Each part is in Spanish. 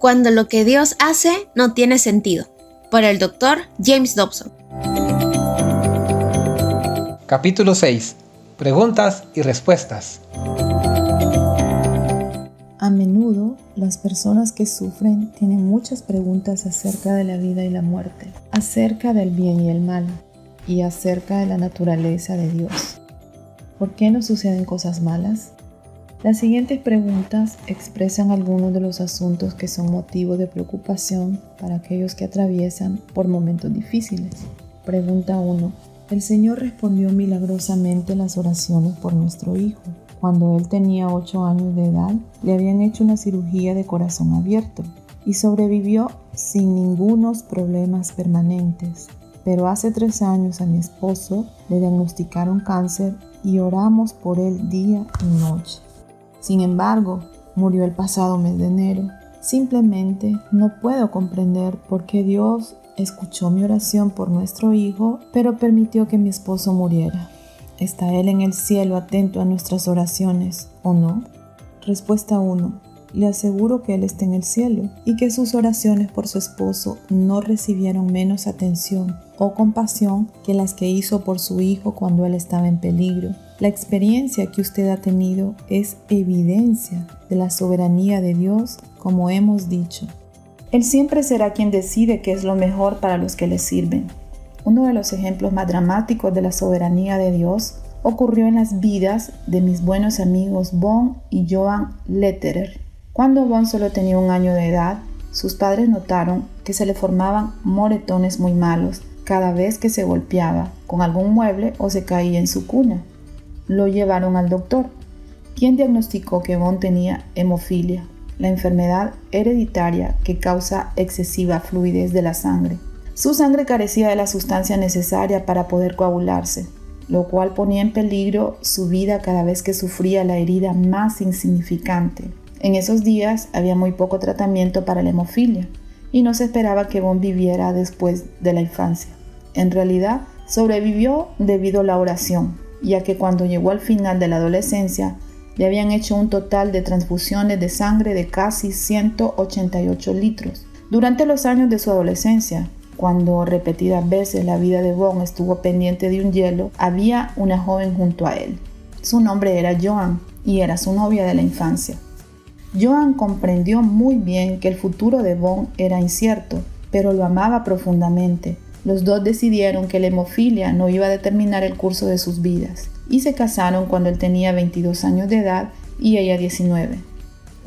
Cuando lo que Dios hace no tiene sentido, por el Dr. James Dobson. Capítulo 6. Preguntas y respuestas. A menudo, las personas que sufren tienen muchas preguntas acerca de la vida y la muerte, acerca del bien y el mal, y acerca de la naturaleza de Dios. ¿Por qué nos suceden cosas malas? Las siguientes preguntas expresan algunos de los asuntos que son motivo de preocupación para aquellos que atraviesan por momentos difíciles. Pregunta 1. El Señor respondió milagrosamente las oraciones por nuestro hijo. Cuando él tenía 8 años de edad, le habían hecho una cirugía de corazón abierto y sobrevivió sin ningunos problemas permanentes. Pero hace 3 años a mi esposo le diagnosticaron cáncer y oramos por él día y noche. Sin embargo, murió el pasado mes de enero. Simplemente no puedo comprender por qué Dios escuchó mi oración por nuestro hijo, pero permitió que mi esposo muriera. ¿Está Él en el cielo atento a nuestras oraciones o no? Respuesta 1. Le aseguro que Él está en el cielo y que sus oraciones por su esposo no recibieron menos atención o compasión que las que hizo por su hijo cuando él estaba en peligro. La experiencia que usted ha tenido es evidencia de la soberanía de Dios, como hemos dicho. Él siempre será quien decide qué es lo mejor para los que le sirven. Uno de los ejemplos más dramáticos de la soberanía de Dios ocurrió en las vidas de mis buenos amigos Von y Joan Lederer. Cuando Von solo tenía 1 año de edad, sus padres notaron que se le formaban moretones muy malos cada vez que se golpeaba con algún mueble o se caía en su cuna. Lo llevaron al doctor, quien diagnosticó que Von tenía hemofilia, la enfermedad hereditaria que causa excesiva fluidez de la sangre. Su sangre carecía de la sustancia necesaria para poder coagularse, lo cual ponía en peligro su vida cada vez que sufría la herida más insignificante. En esos días había muy poco tratamiento para la hemofilia y no se esperaba que Von viviera después de la infancia. En realidad, sobrevivió debido a la oración, ya que cuando llegó al final de la adolescencia, le habían hecho un total de transfusiones de sangre de casi 188 litros. Durante los años de su adolescencia, cuando repetidas veces la vida de Von estuvo pendiente de un hielo, había una joven junto a él. Su nombre era Joan y era su novia de la infancia. Joan comprendió muy bien que el futuro de Von era incierto, pero lo amaba profundamente. Los dos decidieron que la hemofilia no iba a determinar el curso de sus vidas y se casaron cuando él tenía 22 años de edad y ella 19.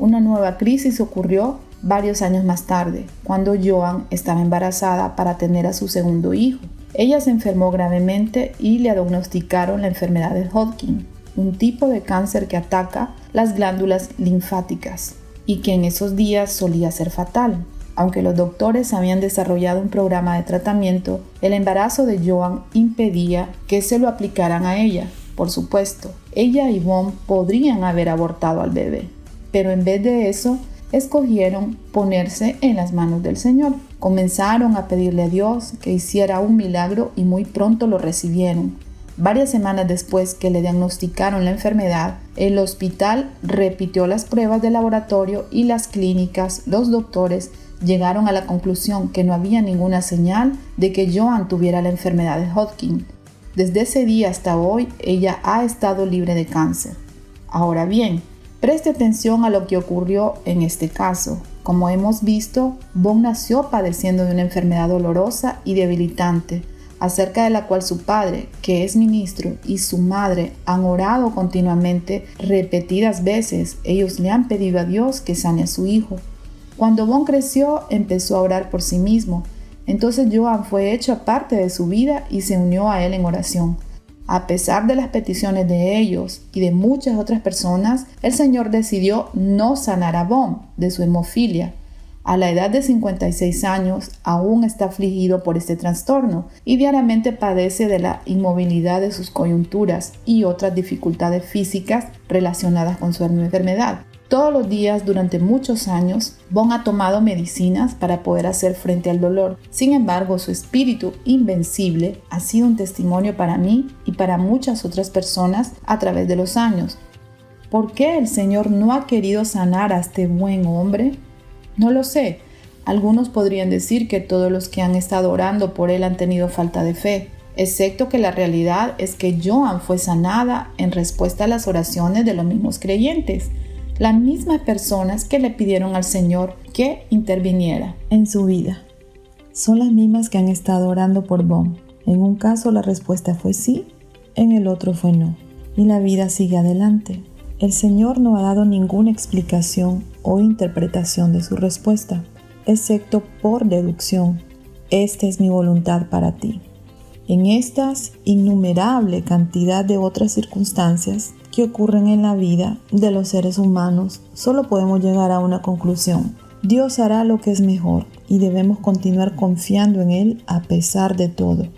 Una nueva crisis ocurrió varios años más tarde, cuando Joan estaba embarazada para tener a su segundo hijo. Ella se enfermó gravemente y le diagnosticaron la enfermedad de Hodgkin, un tipo de cáncer que ataca las glándulas linfáticas y que en esos días solía ser fatal. Aunque los doctores habían desarrollado un programa de tratamiento, el embarazo de Joan impedía que se lo aplicaran a ella. Por supuesto, ella y Von podrían haber abortado al bebé, pero en vez de eso, escogieron ponerse en las manos del Señor. Comenzaron a pedirle a Dios que hiciera un milagro y muy pronto lo recibieron. Varias semanas después que le diagnosticaron la enfermedad, el hospital repitió las pruebas de laboratorio y las clínicas, los doctores, llegaron a la conclusión que no había ninguna señal de que Joan tuviera la enfermedad de Hodgkin. Desde ese día hasta hoy, ella ha estado libre de cáncer. Ahora bien, preste atención a lo que ocurrió en este caso. Como hemos visto, Von nació padeciendo de una enfermedad dolorosa y debilitante, acerca de la cual su padre, que es ministro, y su madre han orado continuamente repetidas veces. Ellos le han pedido a Dios que sane a su hijo. Cuando Von creció, empezó a orar por sí mismo. Entonces Joan fue hecho parte de su vida y se unió a él en oración. A pesar de las peticiones de ellos y de muchas otras personas, el Señor decidió no sanar a Von de su hemofilia. A la edad de 56 años, aún está afligido por este trastorno y diariamente padece de la inmovilidad de sus coyunturas y otras dificultades físicas relacionadas con su enfermedad. Todos los días durante muchos años, Von ha tomado medicinas para poder hacer frente al dolor. Sin embargo, su espíritu invencible ha sido un testimonio para mí y para muchas otras personas a través de los años. ¿Por qué el Señor no ha querido sanar a este buen hombre? No lo sé. Algunos podrían decir que todos los que han estado orando por él han tenido falta de fe, excepto que la realidad es que Joan fue sanada en respuesta a las oraciones de los mismos creyentes, las mismas personas que le pidieron al Señor que interviniera en su vida. Son las mismas que han estado orando por Bob. En un caso la respuesta fue sí, en el otro fue no, y la vida sigue adelante. El Señor no ha dado ninguna explicación o interpretación de su respuesta, excepto por deducción. Esta es mi voluntad para ti. En estas innumerable cantidad de otras circunstancias que ocurren en la vida de los seres humanos, solo podemos llegar a una conclusión. Dios hará lo que es mejor y debemos continuar confiando en Él a pesar de todo.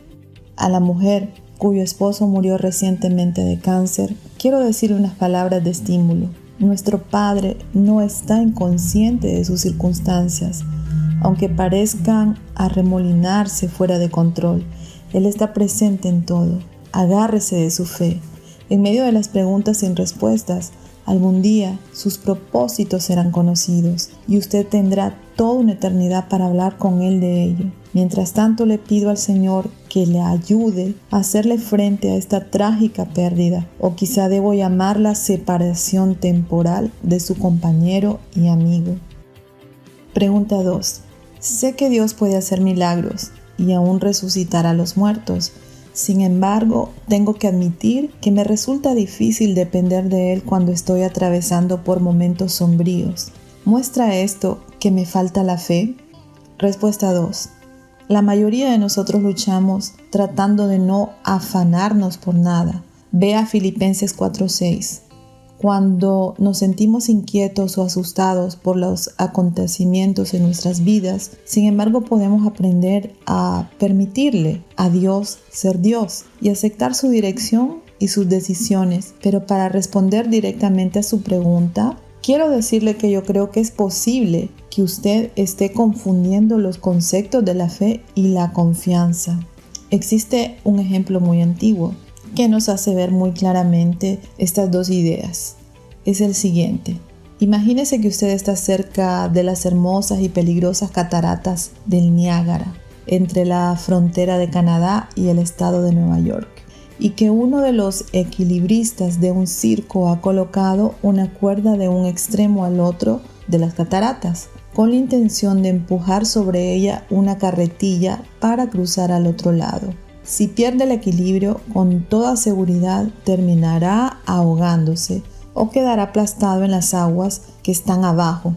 A la mujer cuyo esposo murió recientemente de cáncer, quiero decirle unas palabras de estímulo. Nuestro Padre no está inconsciente de sus circunstancias, aunque parezcan arremolinarse fuera de control. Él está presente en todo. Agárrese de su fe. En medio de las preguntas sin respuestas, algún día sus propósitos serán conocidos y usted tendrá toda una eternidad para hablar con Él de ello. Mientras tanto, le pido al Señor que le ayude a hacerle frente a esta trágica pérdida, o quizá debo llamarla separación temporal de su compañero y amigo. Pregunta 2. Sé que Dios puede hacer milagros y aún resucitar a los muertos. Sin embargo, tengo que admitir que me resulta difícil depender de Él cuando estoy atravesando por momentos sombríos. ¿Muestra esto que me falta la fe? Respuesta 2. La mayoría de nosotros luchamos tratando de no afanarnos por nada. Ve a Filipenses 4:6. Cuando nos sentimos inquietos o asustados por los acontecimientos en nuestras vidas, sin embargo podemos aprender a permitirle a Dios ser Dios y aceptar su dirección y sus decisiones. Pero para responder directamente a su pregunta, quiero decirle que yo creo que es posible que usted esté confundiendo los conceptos de la fe y la confianza. Existe un ejemplo muy antiguo que nos hace ver muy claramente estas dos ideas. Es el siguiente. Imagínese que usted está cerca de las hermosas y peligrosas cataratas del Niágara, entre la frontera de Canadá y el estado de Nueva York, y que uno de los equilibristas de un circo ha colocado una cuerda de un extremo al otro de las cataratas, con la intención de empujar sobre ella una carretilla para cruzar al otro lado. Si pierde el equilibrio, con toda seguridad terminará ahogándose o quedará aplastado en las aguas que están abajo.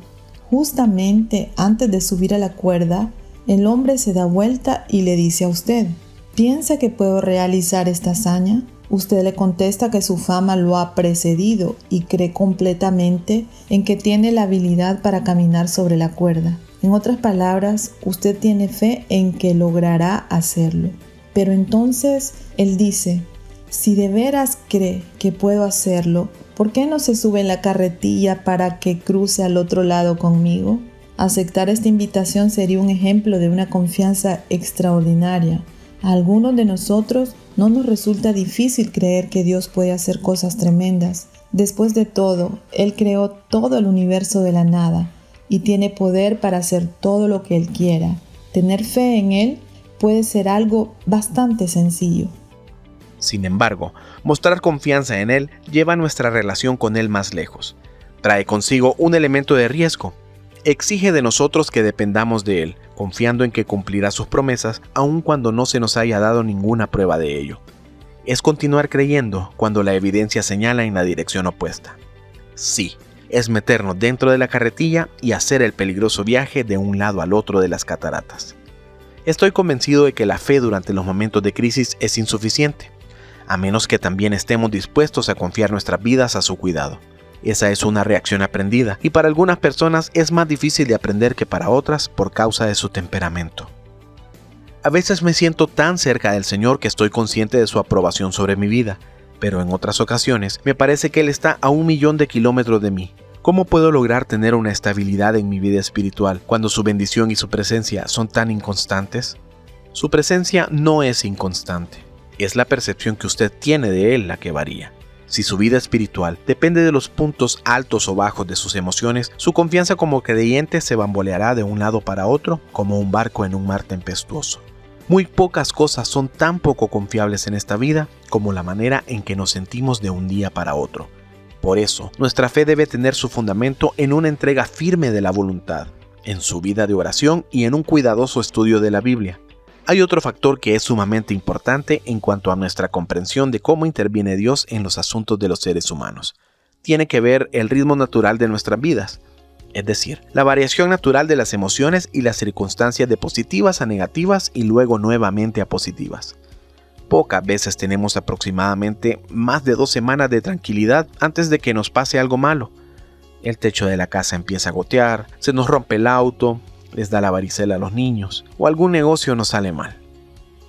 Justamente antes de subir a la cuerda, el hombre se da vuelta y le dice a usted: ¿piensa que puedo realizar esta hazaña? Usted le contesta que su fama lo ha precedido y cree completamente en que tiene la habilidad para caminar sobre la cuerda. En otras palabras, usted tiene fe en que logrará hacerlo. Pero entonces él dice: si de veras cree que puedo hacerlo, ¿por qué no se sube en la carretilla para que cruce al otro lado conmigo? Aceptar esta invitación sería un ejemplo de una confianza extraordinaria. A algunos de nosotros no nos resulta difícil creer que Dios puede hacer cosas tremendas. Después de todo, Él creó todo el universo de la nada y tiene poder para hacer todo lo que Él quiera. Tener fe en Él puede ser algo bastante sencillo. Sin embargo, mostrar confianza en Él lleva nuestra relación con Él más lejos. Trae consigo un elemento de riesgo. Exige de nosotros que dependamos de Él, confiando en que cumplirá sus promesas aun cuando no se nos haya dado ninguna prueba de ello. Es continuar creyendo cuando la evidencia señala en la dirección opuesta. Sí, es meternos dentro de la carretilla y hacer el peligroso viaje de un lado al otro de las cataratas. Estoy convencido de que la fe durante los momentos de crisis es insuficiente, a menos que también estemos dispuestos a confiar nuestras vidas a su cuidado. Esa es una reacción aprendida y para algunas personas es más difícil de aprender que para otras por causa de su temperamento. A veces me siento tan cerca del Señor que estoy consciente de su aprobación sobre mi vida, pero en otras ocasiones me parece que Él está a 1.000.000 de kilómetros de mí. ¿Cómo puedo lograr tener una estabilidad en mi vida espiritual cuando su bendición y su presencia son tan inconstantes? Su presencia no es inconstante, es la percepción que usted tiene de Él la que varía. Si su vida espiritual depende de los puntos altos o bajos de sus emociones, su confianza como creyente se bamboleará de un lado para otro como un barco en un mar tempestuoso. Muy pocas cosas son tan poco confiables en esta vida como la manera en que nos sentimos de un día para otro. Por eso, nuestra fe debe tener su fundamento en una entrega firme de la voluntad, en su vida de oración y en un cuidadoso estudio de la Biblia. Hay otro factor que es sumamente importante en cuanto a nuestra comprensión de cómo interviene Dios en los asuntos de los seres humanos. Tiene que ver el ritmo natural de nuestras vidas, es decir, la variación natural de las emociones y las circunstancias de positivas a negativas y luego nuevamente a positivas. Pocas veces tenemos aproximadamente más de 2 semanas de tranquilidad antes de que nos pase algo malo. El techo de la casa empieza a gotear, se nos rompe el auto, les da la varicela a los niños, o algún negocio nos sale mal.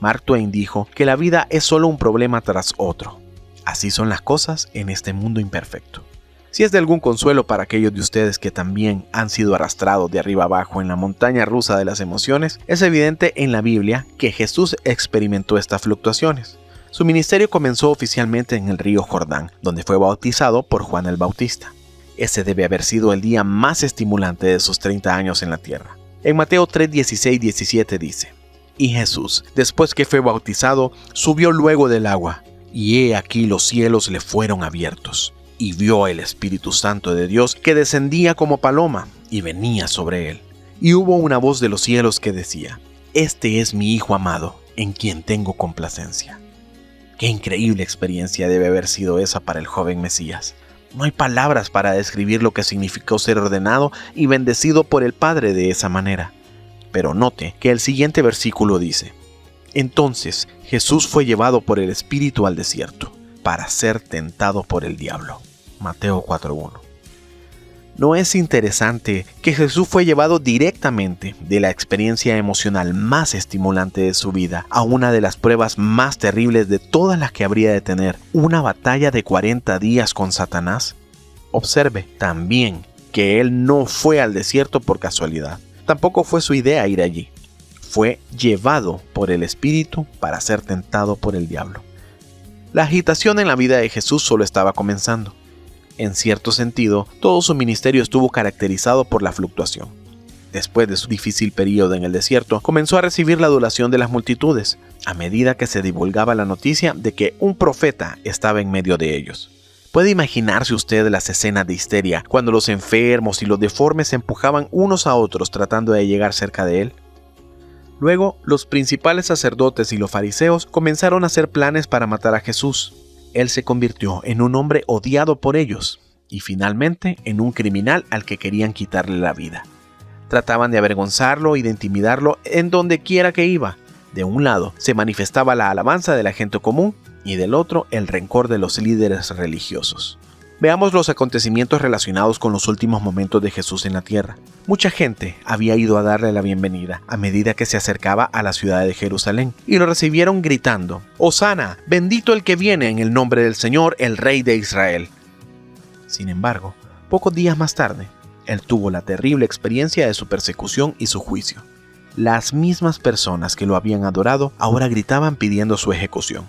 Mark Twain dijo que la vida es solo un problema tras otro. Así son las cosas en este mundo imperfecto. Si es de algún consuelo para aquellos de ustedes que también han sido arrastrados de arriba abajo en la montaña rusa de las emociones, es evidente en la Biblia que Jesús experimentó estas fluctuaciones. Su ministerio comenzó oficialmente en el río Jordán, donde fue bautizado por Juan el Bautista. Ese debe haber sido el día más estimulante de sus 30 años en la tierra. En Mateo 3, 16, 17 dice: Y Jesús, después que fue bautizado, subió luego del agua, y he aquí los cielos le fueron abiertos, y vio el Espíritu Santo de Dios que descendía como paloma y venía sobre él. Y hubo una voz de los cielos que decía: Este es mi Hijo amado, en quien tengo complacencia. Qué increíble experiencia debe haber sido esa para el joven Mesías. No hay palabras para describir lo que significó ser ordenado y bendecido por el Padre de esa manera. Pero note que el siguiente versículo dice: Entonces Jesús fue llevado por el Espíritu al desierto, para ser tentado por el diablo. Mateo 4:1. ¿No es interesante que Jesús fue llevado directamente de la experiencia emocional más estimulante de su vida a una de las pruebas más terribles de todas las que habría de tener, una batalla de 40 días con Satanás? Observe también que él no fue al desierto por casualidad. Tampoco fue su idea ir allí. Fue llevado por el Espíritu para ser tentado por el diablo. La agitación en la vida de Jesús solo estaba comenzando. En cierto sentido, todo su ministerio estuvo caracterizado por la fluctuación. Después de su difícil periodo en el desierto, comenzó a recibir la adulación de las multitudes, a medida que se divulgaba la noticia de que un profeta estaba en medio de ellos. ¿Puede imaginarse usted las escenas de histeria cuando los enfermos y los deformes se empujaban unos a otros tratando de llegar cerca de él? Luego, los principales sacerdotes y los fariseos comenzaron a hacer planes para matar a Jesús. Él se convirtió en un hombre odiado por ellos y finalmente en un criminal al que querían quitarle la vida. Trataban de avergonzarlo y de intimidarlo en donde quiera que iba. De un lado se manifestaba la alabanza de la gente común y del otro el rencor de los líderes religiosos. Veamos los acontecimientos relacionados con los últimos momentos de Jesús en la tierra. Mucha gente había ido a darle la bienvenida a medida que se acercaba a la ciudad de Jerusalén y lo recibieron gritando: «Hosana, bendito el que viene en el nombre del Señor, el Rey de Israel». Sin embargo, pocos días más tarde, él tuvo la terrible experiencia de su persecución y su juicio. Las mismas personas que lo habían adorado ahora gritaban pidiendo su ejecución.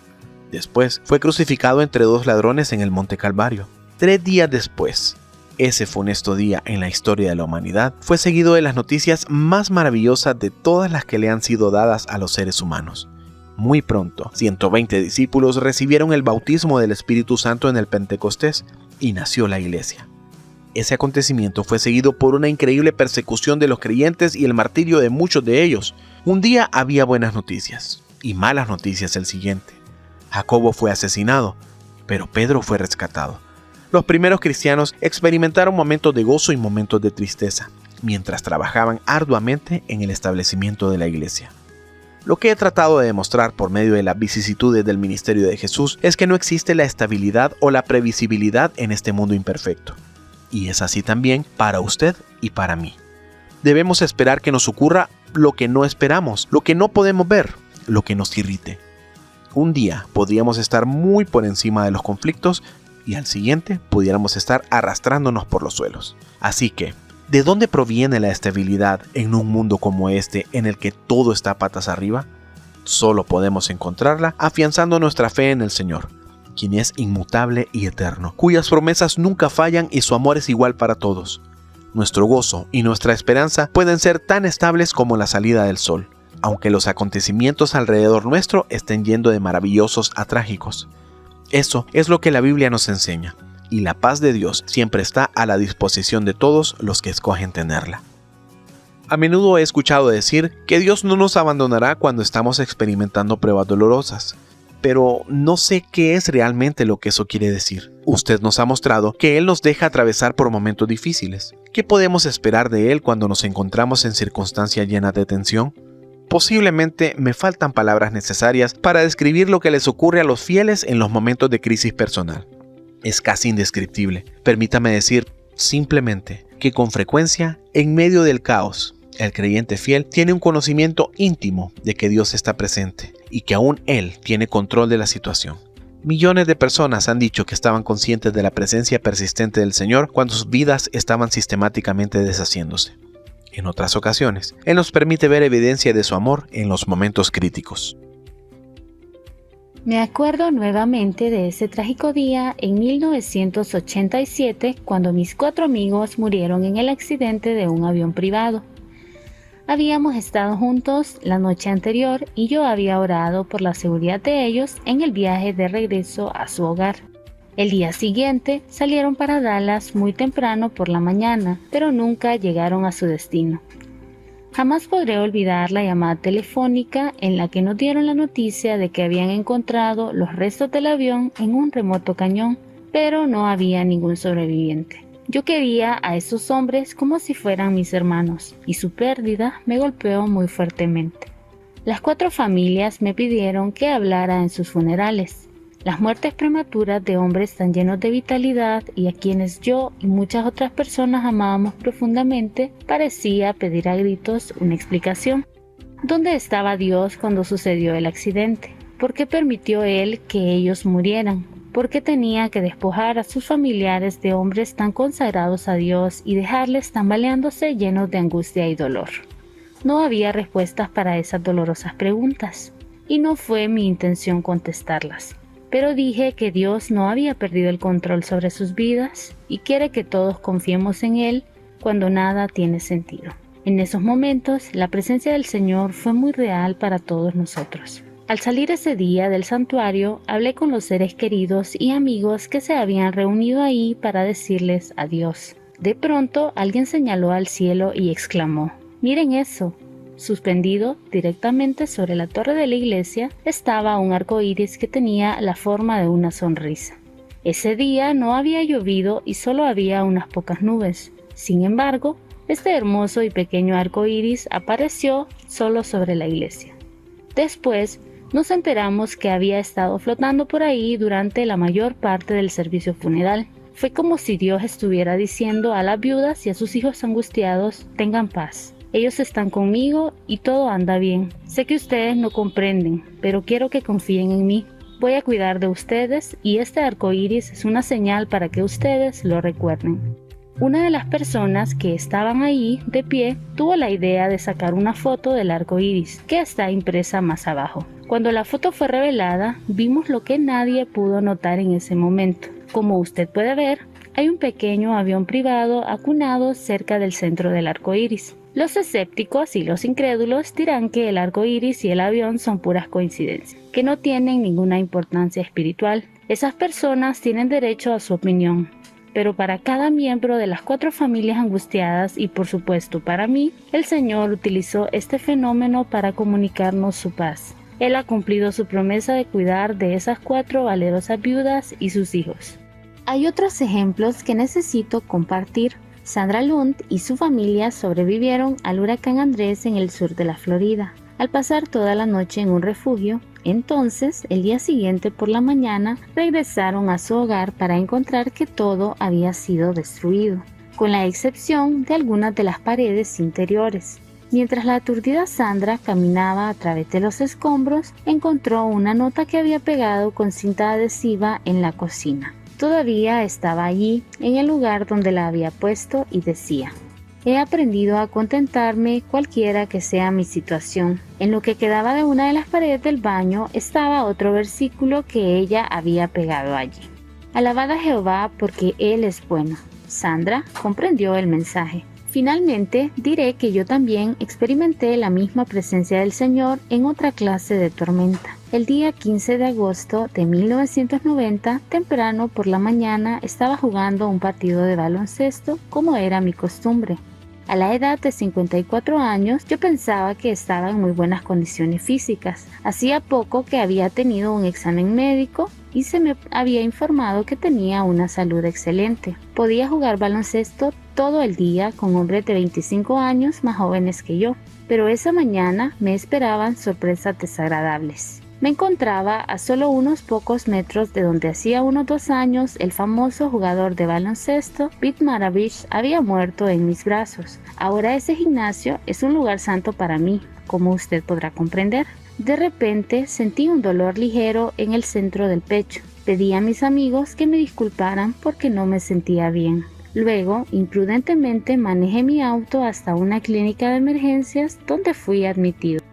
Después fue crucificado entre 2 ladrones en el Monte Calvario. 3 días después, ese funesto día en la historia de la humanidad fue seguido de las noticias más maravillosas de todas las que le han sido dadas a los seres humanos. Muy pronto, 120 discípulos recibieron el bautismo del Espíritu Santo en el Pentecostés y nació la iglesia. Ese acontecimiento fue seguido por una increíble persecución de los creyentes y el martirio de muchos de ellos. Un día había buenas noticias y malas noticias el siguiente. Jacobo fue asesinado, pero Pedro fue rescatado. Los primeros cristianos experimentaron momentos de gozo y momentos de tristeza, mientras trabajaban arduamente en el establecimiento de la iglesia. Lo que he tratado de demostrar por medio de las vicisitudes del ministerio de Jesús es que no existe la estabilidad o la previsibilidad en este mundo imperfecto. Y es así también para usted y para mí. Debemos esperar que nos ocurra lo que no esperamos, lo que no podemos ver, lo que nos irrite. Un día podríamos estar muy por encima de los conflictos y al siguiente pudiéramos estar arrastrándonos por los suelos. Así que, ¿de dónde proviene la estabilidad en un mundo como este en el que todo está patas arriba? Solo podemos encontrarla afianzando nuestra fe en el Señor, quien es inmutable y eterno, cuyas promesas nunca fallan y su amor es igual para todos. Nuestro gozo y nuestra esperanza pueden ser tan estables como la salida del sol, aunque los acontecimientos alrededor nuestro estén yendo de maravillosos a trágicos. Eso es lo que la Biblia nos enseña, y la paz de Dios siempre está a la disposición de todos los que escogen tenerla. A menudo he escuchado decir que Dios no nos abandonará cuando estamos experimentando pruebas dolorosas, pero no sé qué es realmente lo que eso quiere decir. Usted nos ha mostrado que Él nos deja atravesar por momentos difíciles. ¿Qué podemos esperar de Él cuando nos encontramos en circunstancias llenas de tensión? Posiblemente me faltan palabras necesarias para describir lo que les ocurre a los fieles en los momentos de crisis personal. Es casi indescriptible. Permítame decir simplemente que con frecuencia, en medio del caos, el creyente fiel tiene un conocimiento íntimo de que Dios está presente y que aún Él tiene control de la situación. Millones de personas han dicho que estaban conscientes de la presencia persistente del Señor cuando sus vidas estaban sistemáticamente deshaciéndose. En otras ocasiones, Él nos permite ver evidencia de su amor en los momentos críticos. Me acuerdo nuevamente de ese trágico día en 1987 cuando mis 4 amigos murieron en el accidente de un avión privado. Habíamos estado juntos la noche anterior y yo había orado por la seguridad de ellos en el viaje de regreso a su hogar. El día siguiente salieron para Dallas muy temprano por la mañana, pero nunca llegaron a su destino. Jamás podré olvidar la llamada telefónica en la que nos dieron la noticia de que habían encontrado los restos del avión en un remoto cañón, pero no había ningún sobreviviente. Yo quería a esos hombres como si fueran mis hermanos, y su pérdida me golpeó muy fuertemente. Las 4 familias me pidieron que hablara en sus funerales. Las muertes prematuras de hombres tan llenos de vitalidad y a quienes yo y muchas otras personas amábamos profundamente parecía pedir a gritos una explicación. ¿Dónde estaba Dios cuando sucedió el accidente? ¿Por qué permitió Él que ellos murieran? ¿Por qué tenía que despojar a sus familiares de hombres tan consagrados a Dios y dejarles tambaleándose llenos de angustia y dolor? No había respuestas para esas dolorosas preguntas, y no fue mi intención contestarlas. Pero dije que Dios no había perdido el control sobre sus vidas y quiere que todos confiemos en Él cuando nada tiene sentido. En esos momentos, la presencia del Señor fue muy real para todos nosotros. Al salir ese día del santuario, hablé con los seres queridos y amigos que se habían reunido ahí para decirles adiós. De pronto, alguien señaló al cielo y exclamó: «¡Miren eso!». Suspendido directamente sobre la torre de la iglesia estaba un arco iris que tenía la forma de una sonrisa. Ese día no había llovido y solo había unas pocas nubes. Sin embargo, este hermoso y pequeño arco iris apareció solo sobre la iglesia. Después, nos enteramos que había estado flotando por ahí durante la mayor parte del servicio funeral. Fue como si Dios estuviera diciendo a las viudas y a sus hijos angustiados: «Tengan paz. Ellos están conmigo y todo anda bien. Sé que ustedes no comprenden, pero quiero que confíen en mí. Voy a cuidar de ustedes y este arco iris es una señal para que ustedes lo recuerden». Una de las personas que estaban ahí de pie tuvo la idea de sacar una foto del arco iris, que está impresa más abajo. Cuando la foto fue revelada, vimos lo que nadie pudo notar en ese momento. Como usted puede ver, hay un pequeño avión privado acunado cerca del centro del arco iris. Los escépticos y los incrédulos dirán que el arco iris y el avión son puras coincidencias, que no tienen ninguna importancia espiritual. Esas personas tienen derecho a su opinión. Pero para cada miembro de las 4 familias angustiadas y por supuesto para mí, el Señor utilizó este fenómeno para comunicarnos su paz. Él ha cumplido su promesa de cuidar de esas 4 valerosas viudas y sus hijos. Hay otros ejemplos que necesito compartir. Sandra Lund y su familia sobrevivieron al huracán Andrés en el sur de la Florida, al pasar toda la noche en un refugio. Entonces, el día siguiente por la mañana, regresaron a su hogar para encontrar que todo había sido destruido, con la excepción de algunas de las paredes interiores. Mientras la aturdida Sandra caminaba a través de los escombros, encontró una nota que había pegado con cinta adhesiva en la cocina. Todavía estaba allí, en el lugar donde la había puesto, y decía: he aprendido a contentarme cualquiera que sea mi situación. En lo que quedaba de una de las paredes del baño estaba otro versículo que ella había pegado allí. Alabad a Jehová porque Él es bueno. Sandra comprendió el mensaje. Finalmente, diré que yo también experimenté la misma presencia del Señor en otra clase de tormenta. El día 15 de agosto de 1990, temprano por la mañana, estaba jugando un partido de baloncesto como era mi costumbre. A la edad de 54 años, yo pensaba que estaba en muy buenas condiciones físicas. Hacía poco que había tenido un examen médico y se me había informado que tenía una salud excelente. Podía jugar baloncesto todo el día con hombres de 25 años más jóvenes que yo, pero esa mañana me esperaban sorpresas desagradables. Me encontraba a solo unos pocos metros de donde hacía unos 2 años el famoso jugador de baloncesto Pete Maravich había muerto en mis brazos. Ahora ese gimnasio es un lugar santo para mí, como usted podrá comprender. De repente sentí un dolor ligero en el centro del pecho. Pedí a mis amigos que me disculparan porque no me sentía bien. Luego, imprudentemente manejé mi auto hasta una clínica de emergencias donde fui admitido.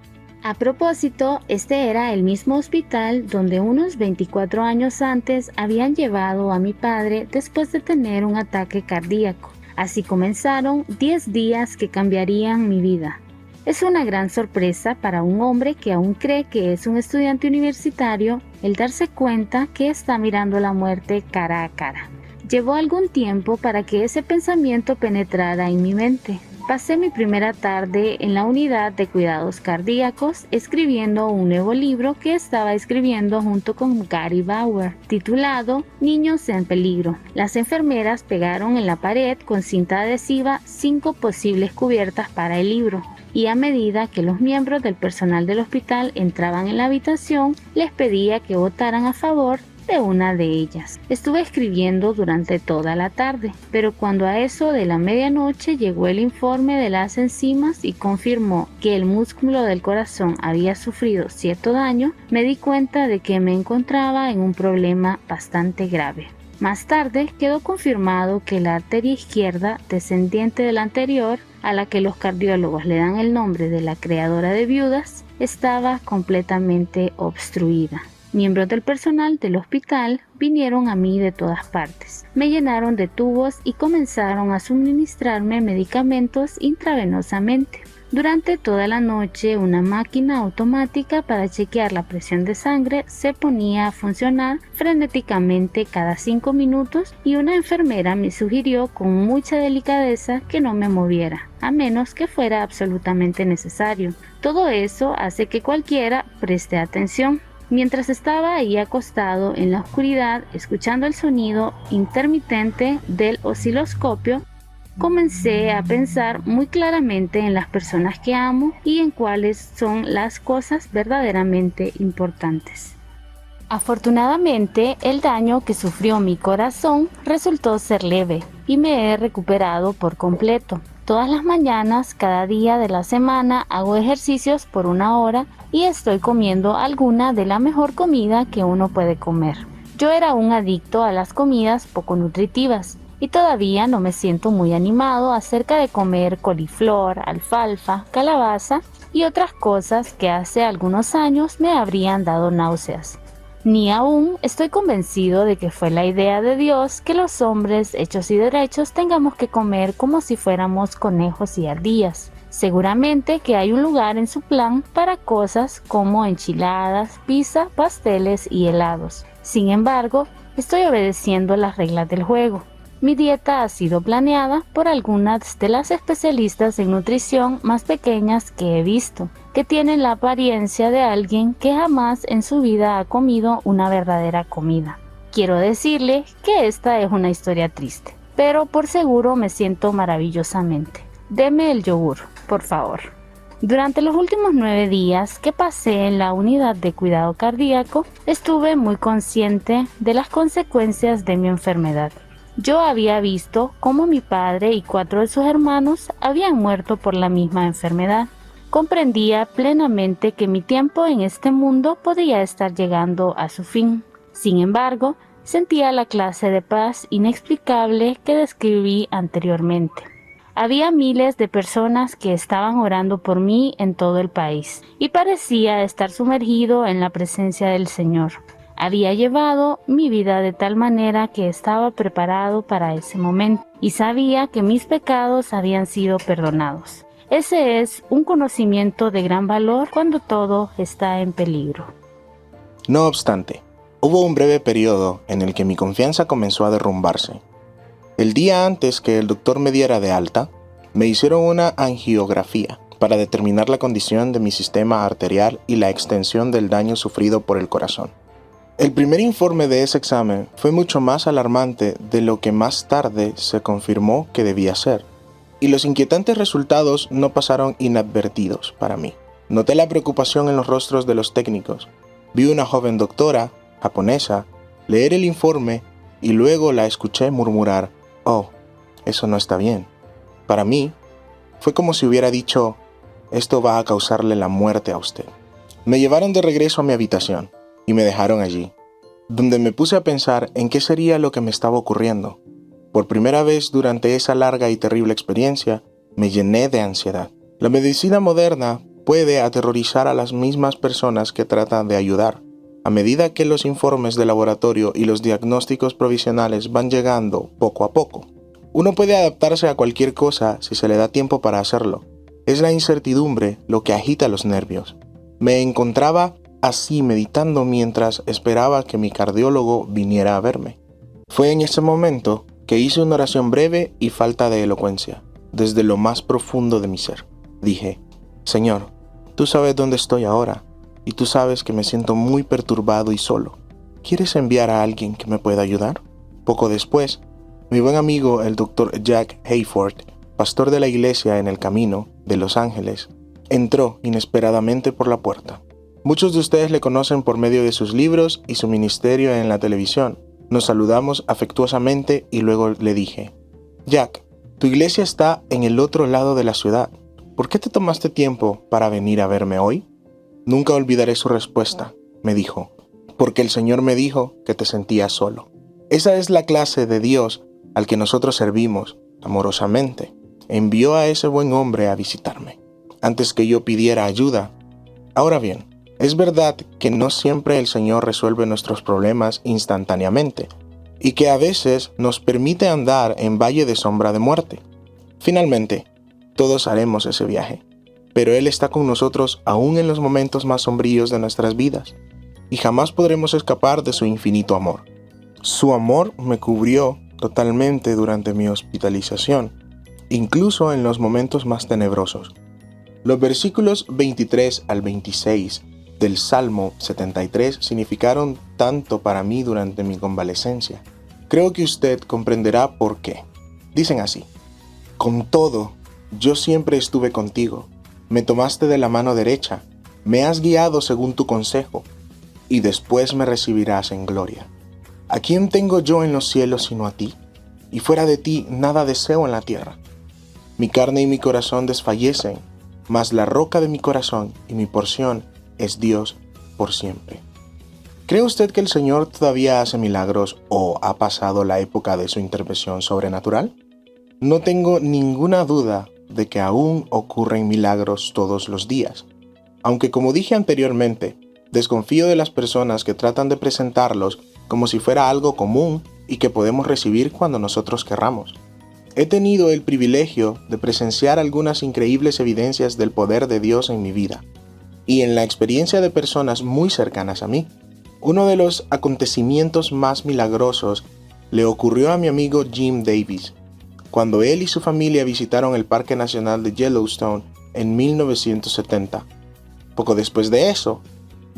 A propósito, este era el mismo hospital donde unos 24 años antes habían llevado a mi padre después de tener un ataque cardíaco. Así comenzaron 10 días que cambiarían mi vida. Es una gran sorpresa para un hombre que aún cree que es un estudiante universitario el darse cuenta que está mirando la muerte cara a cara. Llevó algún tiempo para que ese pensamiento penetrara en mi mente. Pasé mi primera tarde en la unidad de cuidados cardíacos escribiendo un nuevo libro que estaba escribiendo junto con Gary Bauer, titulado Niños en peligro. Las enfermeras pegaron en la pared con cinta adhesiva 5 posibles cubiertas para el libro, y a medida que los miembros del personal del hospital entraban en la habitación, les pedía que votaran a favor de una de ellas. Estuve escribiendo durante toda la tarde, pero cuando a eso de la medianoche llegó el informe de las enzimas y confirmó que el músculo del corazón había sufrido cierto daño, me di cuenta de que me encontraba en un problema bastante grave. Más tarde quedó confirmado que la arteria izquierda, descendiente de la anterior, a la que los cardiólogos le dan el nombre de la creadora de viudas, estaba completamente obstruida. Miembros del personal del hospital vinieron a mí de todas partes. Me llenaron de tubos y comenzaron a suministrarme medicamentos intravenosamente. Durante toda la noche, una máquina automática para chequear la presión de sangre se ponía a funcionar frenéticamente cada 5 minutos y una enfermera me sugirió con mucha delicadeza que no me moviera, a menos que fuera absolutamente necesario. Todo eso hace que cualquiera preste atención. Mientras estaba ahí acostado en la oscuridad, escuchando el sonido intermitente del osciloscopio, comencé a pensar muy claramente en las personas que amo y en cuáles son las cosas verdaderamente importantes. Afortunadamente, el daño que sufrió mi corazón resultó ser leve y me he recuperado por completo. Todas las mañanas, cada día de la semana, hago ejercicios por 1 hora y estoy comiendo alguna de la mejor comida que uno puede comer. Yo era un adicto a las comidas poco nutritivas y todavía no me siento muy animado acerca de comer coliflor, alfalfa, calabaza y otras cosas que hace algunos años me habrían dado náuseas. Ni aún estoy convencido de que fue la idea de Dios que los hombres hechos y derechos tengamos que comer como si fuéramos conejos y ardillas. Seguramente que hay un lugar en su plan para cosas como enchiladas, pizza, pasteles y helados. Sin embargo, estoy obedeciendo las reglas del juego. Mi dieta ha sido planeada por algunas de las especialistas en nutrición más pequeñas que he visto, que tienen la apariencia de alguien que jamás en su vida ha comido una verdadera comida. Quiero decirle que esta es una historia triste, pero por seguro me siento maravillosamente. Deme el yogur, por favor. Durante los últimos 9 días que pasé en la unidad de cuidado cardíaco, estuve muy consciente de las consecuencias de mi enfermedad. Yo había visto cómo mi padre y 4 de sus hermanos habían muerto por la misma enfermedad. Comprendía plenamente que mi tiempo en este mundo podía estar llegando a su fin. Sin embargo, sentía la clase de paz inexplicable que describí anteriormente. Había miles de personas que estaban orando por mí en todo el país y parecía estar sumergido en la presencia del Señor. Había llevado mi vida de tal manera que estaba preparado para ese momento y sabía que mis pecados habían sido perdonados. Ese es un conocimiento de gran valor cuando todo está en peligro. No obstante, hubo un breve periodo en el que mi confianza comenzó a derrumbarse. El día antes que el doctor me diera de alta, me hicieron una angiografía para determinar la condición de mi sistema arterial y la extensión del daño sufrido por el corazón. El primer informe de ese examen fue mucho más alarmante de lo que más tarde se confirmó que debía ser, y los inquietantes resultados no pasaron inadvertidos para mí. Noté la preocupación en los rostros de los técnicos. Vi una joven doctora, japonesa, leer el informe y luego la escuché murmurar: «Oh, eso no está bien». Para mí, fue como si hubiera dicho: «Esto va a causarle la muerte a usted». Me llevaron de regreso a mi habitación y me dejaron allí, donde me puse a pensar en qué sería lo que me estaba ocurriendo. Por primera vez durante esa larga y terrible experiencia, me llené de ansiedad. La medicina moderna puede aterrorizar a las mismas personas que tratan de ayudar. A medida que los informes de laboratorio y los diagnósticos provisionales van llegando poco a poco, uno puede adaptarse a cualquier cosa si se le da tiempo para hacerlo. Es la incertidumbre lo que agita los nervios. Me encontraba así meditando mientras esperaba que mi cardiólogo viniera a verme. Fue en ese momento que hice una oración breve y falta de elocuencia, desde lo más profundo de mi ser. Dije: «Señor, tú sabes dónde estoy ahora, y tú sabes que me siento muy perturbado y solo. ¿Quieres enviar a alguien que me pueda ayudar?». Poco después, mi buen amigo el Dr. Jack Hayford, pastor de la iglesia en el Camino de Los Ángeles, entró inesperadamente por la puerta. Muchos de ustedes le conocen por medio de sus libros y su ministerio en la televisión. Nos saludamos afectuosamente y luego le dije: «Jack, tu iglesia está en el otro lado de la ciudad. ¿Por qué te tomaste tiempo para venir a verme hoy?». Nunca olvidaré su respuesta. Me dijo: «Porque el Señor me dijo que te sentías solo». Esa es la clase de Dios al que nosotros servimos amorosamente. Envió a ese buen hombre a visitarme antes que yo pidiera ayuda. Ahora bien, es verdad que no siempre el Señor resuelve nuestros problemas instantáneamente y que a veces nos permite andar en valle de sombra de muerte. Finalmente, todos haremos ese viaje, pero Él está con nosotros aún en los momentos más sombríos de nuestras vidas y jamás podremos escapar de su infinito amor. Su amor me cubrió totalmente durante mi hospitalización, incluso en los momentos más tenebrosos. Los versículos 23 al 26 del Salmo 73 significaron tanto para mí durante mi convalecencia. Creo que usted comprenderá por qué. Dicen así: «Con todo, yo siempre estuve contigo. Me tomaste de la mano derecha, me has guiado según tu consejo, y después me recibirás en gloria. ¿A quién tengo yo en los cielos sino a ti? Y fuera de ti nada deseo en la tierra. Mi carne y mi corazón desfallecen, mas la roca de mi corazón y mi porción es Dios por siempre». ¿Cree usted que el Señor todavía hace milagros o ha pasado la época de su intervención sobrenatural? No tengo ninguna duda de que aún ocurren milagros todos los días, aunque, como dije anteriormente, desconfío de las personas que tratan de presentarlos como si fuera algo común y que podemos recibir cuando nosotros querramos. He tenido el privilegio de presenciar algunas increíbles evidencias del poder de Dios en mi vida y en la experiencia de personas muy cercanas a mí. Uno de los acontecimientos más milagrosos le ocurrió a mi amigo Jim Davis, cuando él y su familia visitaron el Parque Nacional de Yellowstone en 1970. Poco después de eso,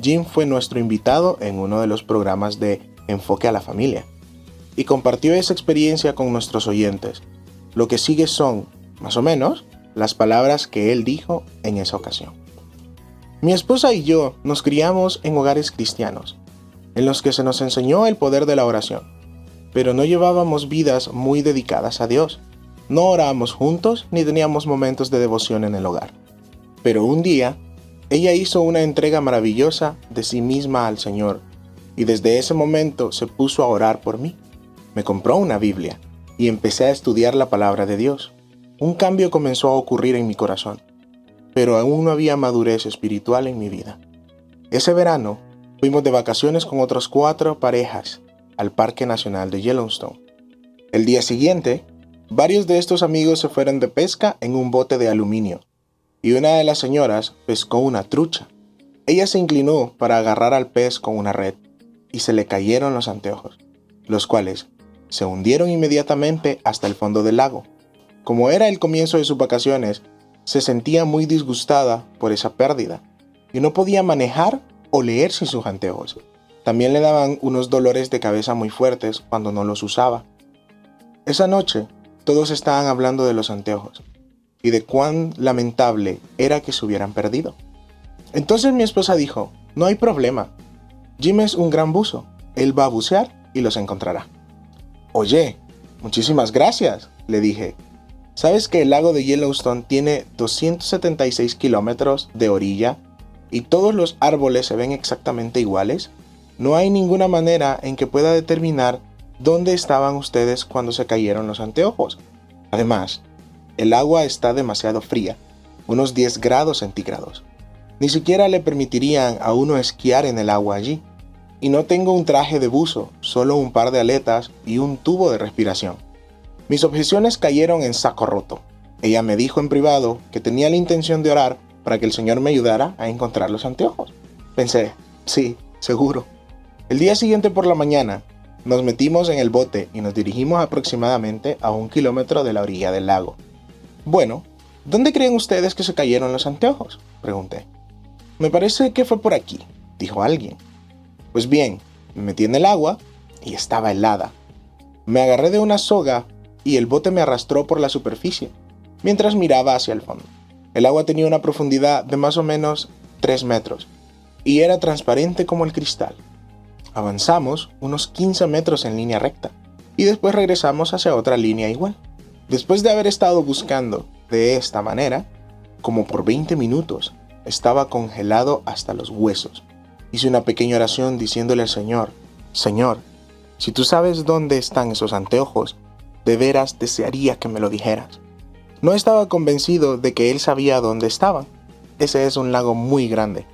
Jim fue nuestro invitado en uno de los programas de Enfoque a la Familia y compartió esa experiencia con nuestros oyentes. Lo que sigue son, más o menos, las palabras que él dijo en esa ocasión. Mi esposa y yo nos criamos en hogares cristianos, en los que se nos enseñó el poder de la oración, pero no llevábamos vidas muy dedicadas a Dios. No orábamos juntos ni teníamos momentos de devoción en el hogar. Pero un día, ella hizo una entrega maravillosa de sí misma al Señor, y desde ese momento se puso a orar por mí. Me compró una Biblia y empecé a estudiar la palabra de Dios. un cambio comenzó a ocurrir en mi corazón, pero aún no había madurez espiritual en mi vida. Ese verano, fuimos de vacaciones con otras 4 parejas al Parque Nacional de Yellowstone. El día siguiente, varios de estos amigos se fueron de pesca en un bote de aluminio, y una de las señoras pescó una trucha. Ella se inclinó para agarrar al pez con una red, y se le cayeron los anteojos, los cuales se hundieron inmediatamente hasta el fondo del lago. Como era el comienzo de sus vacaciones, se sentía muy disgustada por esa pérdida, y no podía manejar o leer sin sus anteojos. También le daban unos dolores de cabeza muy fuertes cuando no los usaba. Esa noche, todos estaban hablando de los anteojos, y de cuán lamentable era que se hubieran perdido. Entonces mi esposa dijo, no hay problema, Jim es un gran buzo, él va a bucear y los encontrará. Oye, muchísimas gracias, le dije. ¿Sabes que el lago de Yellowstone tiene 276 kilómetros de orilla y todos los árboles se ven exactamente iguales? No hay ninguna manera en que pueda determinar dónde estaban ustedes cuando se cayeron los anteojos. Además, el agua está demasiado fría, unos 10 grados centígrados. Ni siquiera le permitirían a uno esquiar en el agua allí. Y no tengo un traje de buzo, solo un par de aletas y un tubo de respiración. Mis objeciones cayeron en saco roto. Ella me dijo en privado que tenía la intención de orar para que el Señor me ayudara a encontrar los anteojos. Pensé, sí, seguro. El día siguiente por la mañana, nos metimos en el bote y nos dirigimos aproximadamente a 1 kilómetro de la orilla del lago. Bueno, ¿dónde creen ustedes que se cayeron los anteojos?, pregunté. Me parece que fue por aquí, dijo alguien. Pues bien, me metí en el agua y estaba helada. Me agarré de una soga y el bote me arrastró por la superficie, mientras miraba hacia el fondo. El agua tenía una profundidad de más o menos 3 metros y era transparente como el cristal. Avanzamos unos 15 metros en línea recta y después regresamos hacia otra línea igual. Después de haber estado buscando de esta manera, como por 20 minutos, estaba congelado hasta los huesos. Hice una pequeña oración diciéndole al Señor, Señor, si tú sabes dónde están esos anteojos, de veras desearía que me lo dijeras. No estaba convencido de que Él sabía dónde estaban. Ese es un lago muy grande.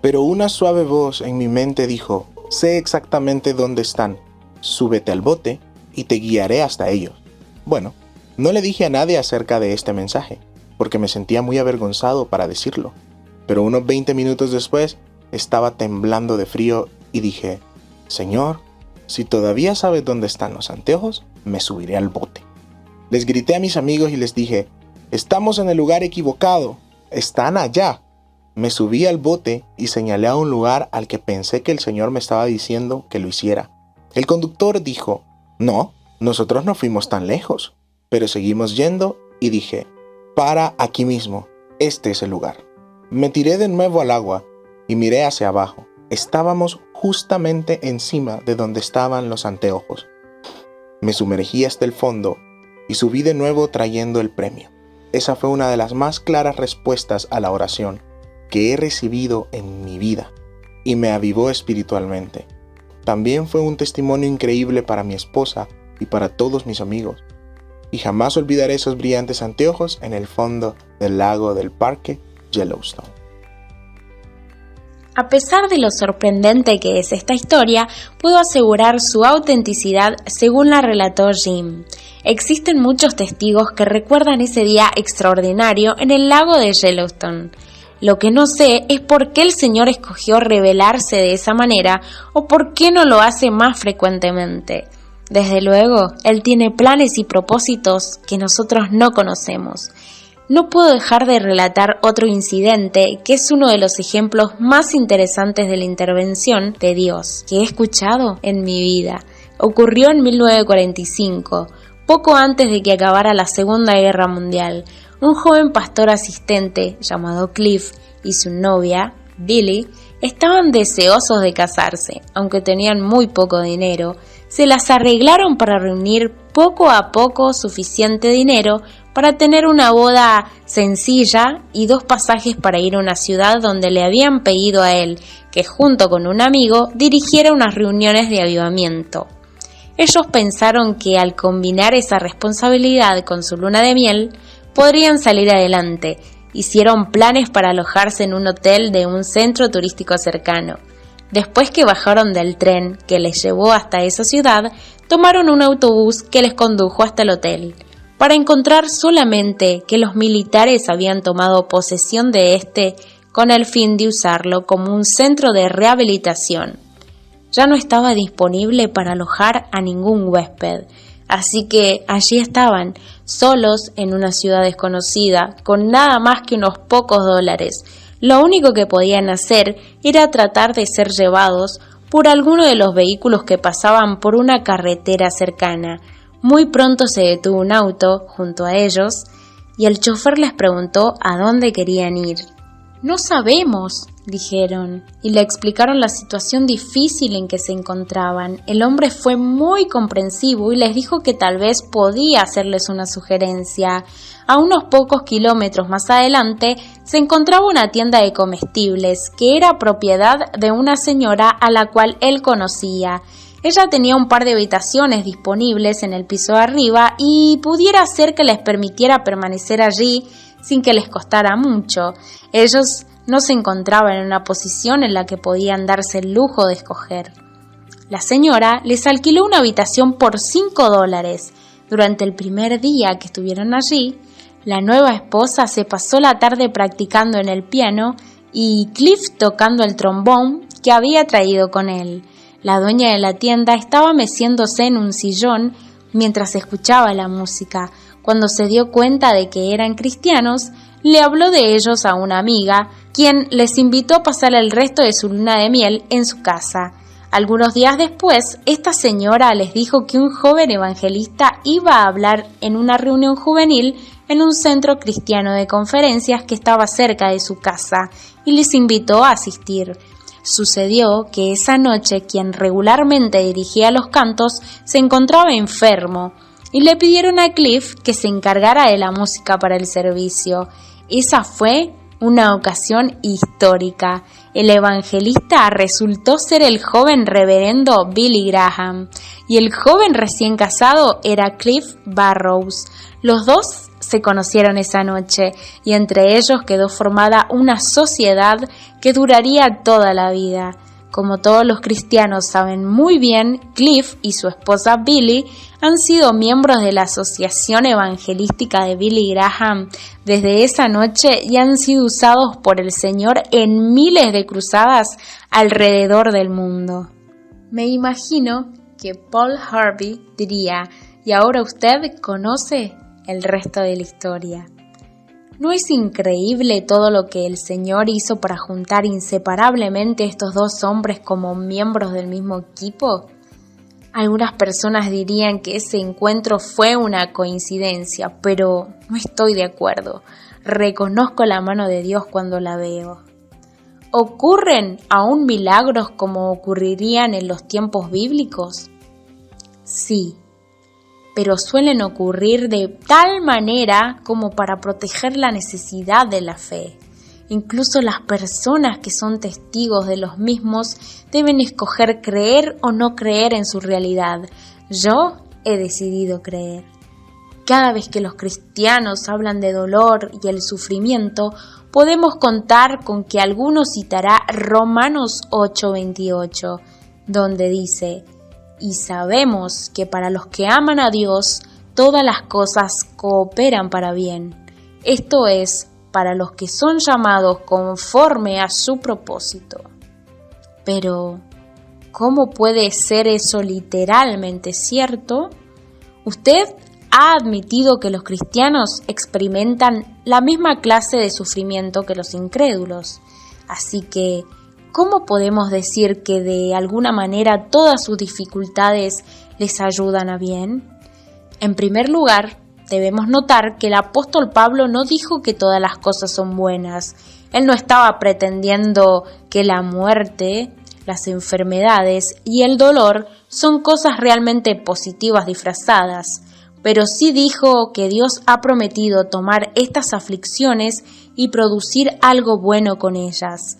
Pero una suave voz en mi mente dijo, sé exactamente dónde están. Súbete al bote y te guiaré hasta ellos. Bueno, no le dije a nadie acerca de este mensaje, porque me sentía muy avergonzado para decirlo. Pero unos 20 minutos después, estaba temblando de frío y dije, Señor, si todavía sabes dónde están los anteojos, me subiré al bote. Les grité a mis amigos y les dije, estamos en el lugar equivocado, están allá. Me subí al bote y señalé a un lugar al que pensé que el Señor me estaba diciendo que lo hiciera. El conductor dijo, no, nosotros no fuimos tan lejos, pero seguimos yendo y dije, para aquí mismo, este es el lugar. Me tiré de nuevo al agua y miré hacia abajo. Estábamos justamente encima de donde estaban los anteojos. Me sumergí hasta el fondo y subí de nuevo trayendo el premio. Esa fue una de las más claras respuestas a la oración que he recibido en mi vida y me avivó espiritualmente. También fue un testimonio increíble para mi esposa y para todos mis amigos. Y jamás olvidaré esos brillantes anteojos en el fondo del lago del Parque Yellowstone. A pesar de lo sorprendente que es esta historia, puedo asegurar su autenticidad según la relató Jim. Existen muchos testigos que recuerdan ese día extraordinario en el lago de Yellowstone. Lo que no sé es por qué el Señor escogió revelarse de esa manera o por qué no lo hace más frecuentemente. Desde luego, Él tiene planes y propósitos que nosotros no conocemos. No puedo dejar de relatar otro incidente que es uno de los ejemplos más interesantes de la intervención de Dios que he escuchado en mi vida. Ocurrió en 1945, poco antes de que acabara la Segunda Guerra Mundial. Un joven pastor asistente llamado Cliff y su novia, Billy, estaban deseosos de casarse, aunque tenían muy poco dinero. Se las arreglaron para reunir poco a poco suficiente dinero para tener una boda sencilla y 2 pasajes para ir a una ciudad donde le habían pedido a él que junto con un amigo dirigiera unas reuniones de avivamiento. Ellos pensaron que al combinar esa responsabilidad con su luna de miel, podrían salir adelante. Hicieron planes para alojarse en un hotel de un centro turístico cercano. Después que bajaron del tren que les llevó hasta esa ciudad, tomaron un autobús que les condujo hasta el hotel, para encontrar solamente que los militares habían tomado posesión de este con el fin de usarlo como un centro de rehabilitación. Ya no estaba disponible para alojar a ningún huésped, así que allí estaban, solos en una ciudad desconocida, con nada más que unos pocos dólares. Lo único que podían hacer era tratar de ser llevados por alguno de los vehículos que pasaban por una carretera cercana. Muy pronto se detuvo un auto junto a ellos y el chofer les preguntó a dónde querían ir. «No sabemos», dijeron, y le explicaron la situación difícil en que se encontraban. El hombre fue muy comprensivo y les dijo que tal vez podía hacerles una sugerencia. A unos pocos kilómetros más adelante se encontraba una tienda de comestibles que era propiedad de una señora a la cual él conocía. Ella tenía un par de habitaciones disponibles en el piso de arriba y pudiera ser que les permitiera permanecer allí sin que les costara mucho. Ellos no se encontraban en una posición en la que podían darse el lujo de escoger. La señora les alquiló una habitación por $5. Durante el primer día que estuvieron allí, la nueva esposa se pasó la tarde practicando en el piano y Cliff tocando el trombón que había traído con él. La dueña de la tienda estaba meciéndose en un sillón mientras escuchaba la música. Cuando se dio cuenta de que eran cristianos, le habló de ellos a una amiga, quien les invitó a pasar el resto de su luna de miel en su casa. Algunos días después, esta señora les dijo que un joven evangelista iba a hablar en una reunión juvenil en un centro cristiano de conferencias que estaba cerca de su casa y les invitó a asistir. Sucedió que esa noche quien regularmente dirigía los cantos se encontraba enfermo y le pidieron a Cliff que se encargara de la música para el servicio. Esa fue una ocasión histórica. El evangelista resultó ser el joven reverendo Billy Graham y el joven recién casado era Cliff Barrows. Los dos se conocieron esa noche y entre ellos quedó formada una sociedad que duraría toda la vida. Como todos los cristianos saben muy bien, Cliff y su esposa Billy han sido miembros de la Asociación Evangelística de Billy Graham desde esa noche y han sido usados por el Señor en miles de cruzadas alrededor del mundo. Me imagino que Paul Harvey diría, ¿y ahora usted conoce el resto de la historia? ¿No es increíble todo lo que el Señor hizo para juntar inseparablemente estos dos hombres como miembros del mismo equipo? Algunas personas dirían que ese encuentro fue una coincidencia, pero no estoy de acuerdo. Reconozco la mano de Dios cuando la veo. ¿Ocurren aún milagros como ocurrirían en los tiempos bíblicos? Sí, pero suelen ocurrir de tal manera como para proteger la necesidad de la fe. Incluso las personas que son testigos de los mismos deben escoger creer o no creer en su realidad. Yo he decidido creer. Cada vez que los cristianos hablan de dolor y el sufrimiento, podemos contar con que alguno citará Romanos 8:28, donde dice: y sabemos que para los que aman a Dios, todas las cosas cooperan para bien. Esto es, para los que son llamados conforme a su propósito. Pero, ¿cómo puede ser eso literalmente cierto? Usted ha admitido que los cristianos experimentan la misma clase de sufrimiento que los incrédulos. Así que, ¿cómo podemos decir que de alguna manera todas sus dificultades les ayudan a bien? En primer lugar, debemos notar que el apóstol Pablo no dijo que todas las cosas son buenas. Él no estaba pretendiendo que la muerte, las enfermedades y el dolor son cosas realmente positivas disfrazadas, pero sí dijo que Dios ha prometido tomar estas aflicciones y producir algo bueno con ellas.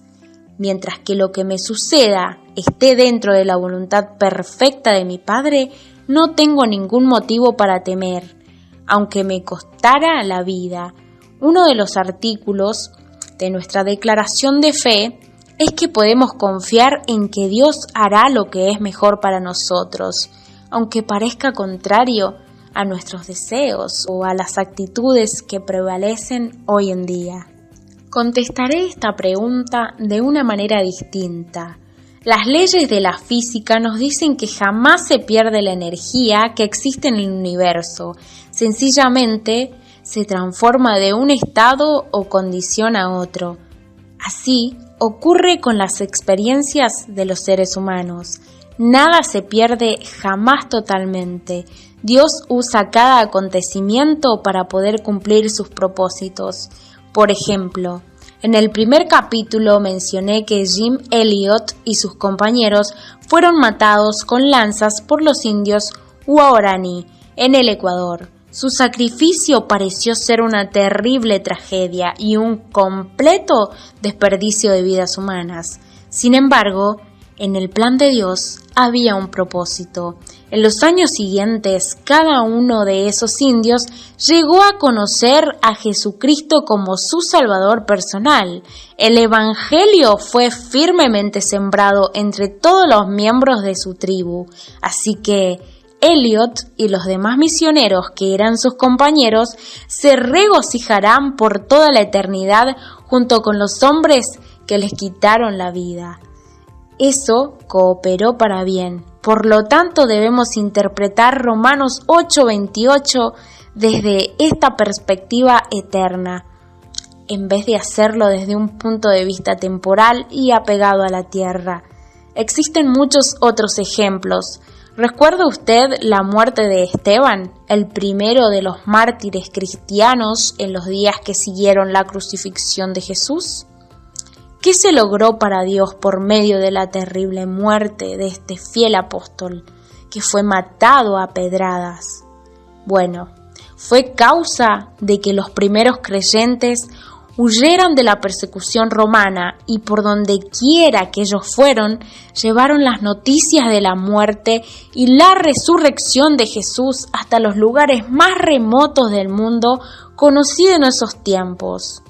Mientras que lo que me suceda esté dentro de la voluntad perfecta de mi Padre, no tengo ningún motivo para temer. aunque me costara la vida. Uno de los artículos de nuestra declaración de fe es que podemos confiar en que Dios hará lo que es mejor para nosotros, aunque parezca contrario a nuestros deseos o a las actitudes que prevalecen hoy en día. Contestaré esta pregunta de una manera distinta. Las leyes de la física nos dicen que jamás se pierde la energía que existe en el universo. Sencillamente se transforma de un estado o condición a otro. Así ocurre con las experiencias de los seres humanos. Nada se pierde jamás totalmente. Dios usa cada acontecimiento para poder cumplir sus propósitos. Por ejemplo, en el primer capítulo mencioné que Jim Elliot y sus compañeros fueron matados con lanzas por los indios Huaorani en el Ecuador. Su sacrificio pareció ser una terrible tragedia y un completo desperdicio de vidas humanas. Sin embargo, en el plan de Dios había un propósito. En los años siguientes, cada uno de esos indios llegó a conocer a Jesucristo como su Salvador personal. El Evangelio fue firmemente sembrado entre todos los miembros de su tribu. Así que Elliot y los demás misioneros que eran sus compañeros se regocijarán por toda la eternidad junto con los hombres que les quitaron la vida. Eso cooperó para bien. Por lo tanto, debemos interpretar Romanos 8:28 desde esta perspectiva eterna, en vez de hacerlo desde un punto de vista temporal y apegado a la tierra. Existen muchos otros ejemplos. ¿Recuerda usted la muerte de Esteban, el primero de los mártires cristianos en los días que siguieron la crucifixión de Jesús? ¿Qué se logró para Dios por medio de la terrible muerte de este fiel apóstol, que fue matado a pedradas? Bueno, fue causa de que los primeros creyentes huyeran de la persecución romana y por donde quiera que ellos fueron, llevaron las noticias de la muerte y la resurrección de Jesús hasta los lugares más remotos del mundo conocido en esos tiempos.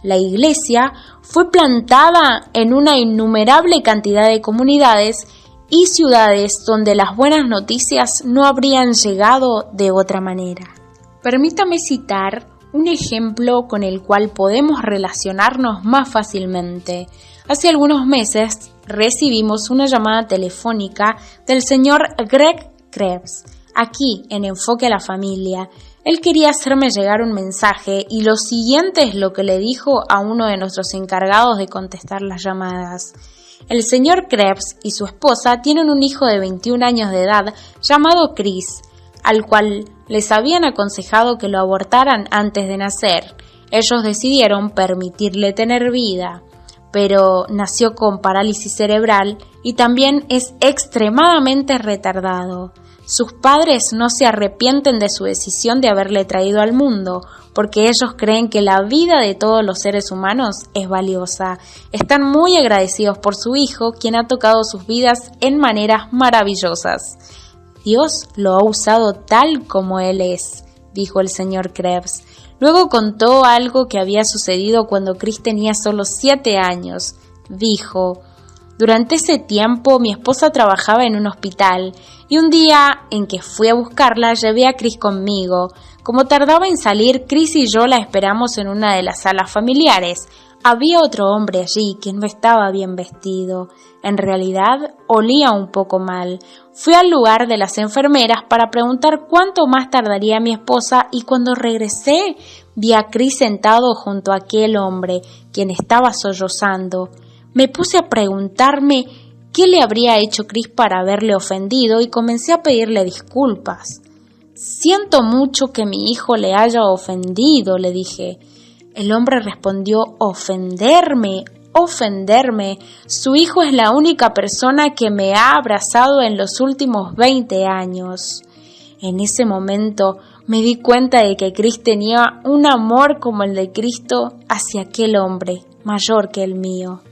La iglesia fue plantada en una innumerable cantidad de comunidades y ciudades donde las buenas noticias no habrían llegado de otra manera. Permítame citar un ejemplo con el cual podemos relacionarnos más fácilmente. Hace algunos meses recibimos una llamada telefónica del señor Greg Krebs, aquí en Enfoque a la Familia. Él quería hacerme llegar un mensaje y lo siguiente es lo que le dijo a uno de nuestros encargados de contestar las llamadas. El señor Krebs y su esposa tienen un hijo de 21 años de edad llamado Chris, al cual les habían aconsejado que lo abortaran antes de nacer. Ellos decidieron permitirle tener vida, pero nació con parálisis cerebral y también es extremadamente retardado. Sus padres no se arrepienten de su decisión de haberle traído al mundo, porque ellos creen que la vida de todos los seres humanos es valiosa. Están muy agradecidos por su hijo, quien ha tocado sus vidas en maneras maravillosas. Dios lo ha usado tal como él es, dijo el señor Krebs. Luego contó algo que había sucedido cuando Chris tenía solo 7 años. Dijo: durante ese tiempo mi esposa trabajaba en un hospital y un día en que fui a buscarla llevé a Chris conmigo. Como tardaba en salir, Chris y yo la esperamos en una de las salas familiares. Había otro hombre allí que no estaba bien vestido. En realidad, olía un poco mal. Fui al lugar de las enfermeras para preguntar cuánto más tardaría mi esposa y cuando regresé vi a Chris sentado junto a aquel hombre, quien estaba sollozando. Me puse a preguntarme qué le habría hecho Chris para haberle ofendido y comencé a pedirle disculpas. Siento mucho que mi hijo le haya ofendido, le dije. El hombre respondió: ofenderme. Su hijo es la única persona que me ha abrazado en los últimos 20 años. En ese momento me di cuenta de que Chris tenía un amor como el de Cristo hacia aquel hombre, mayor que el mío.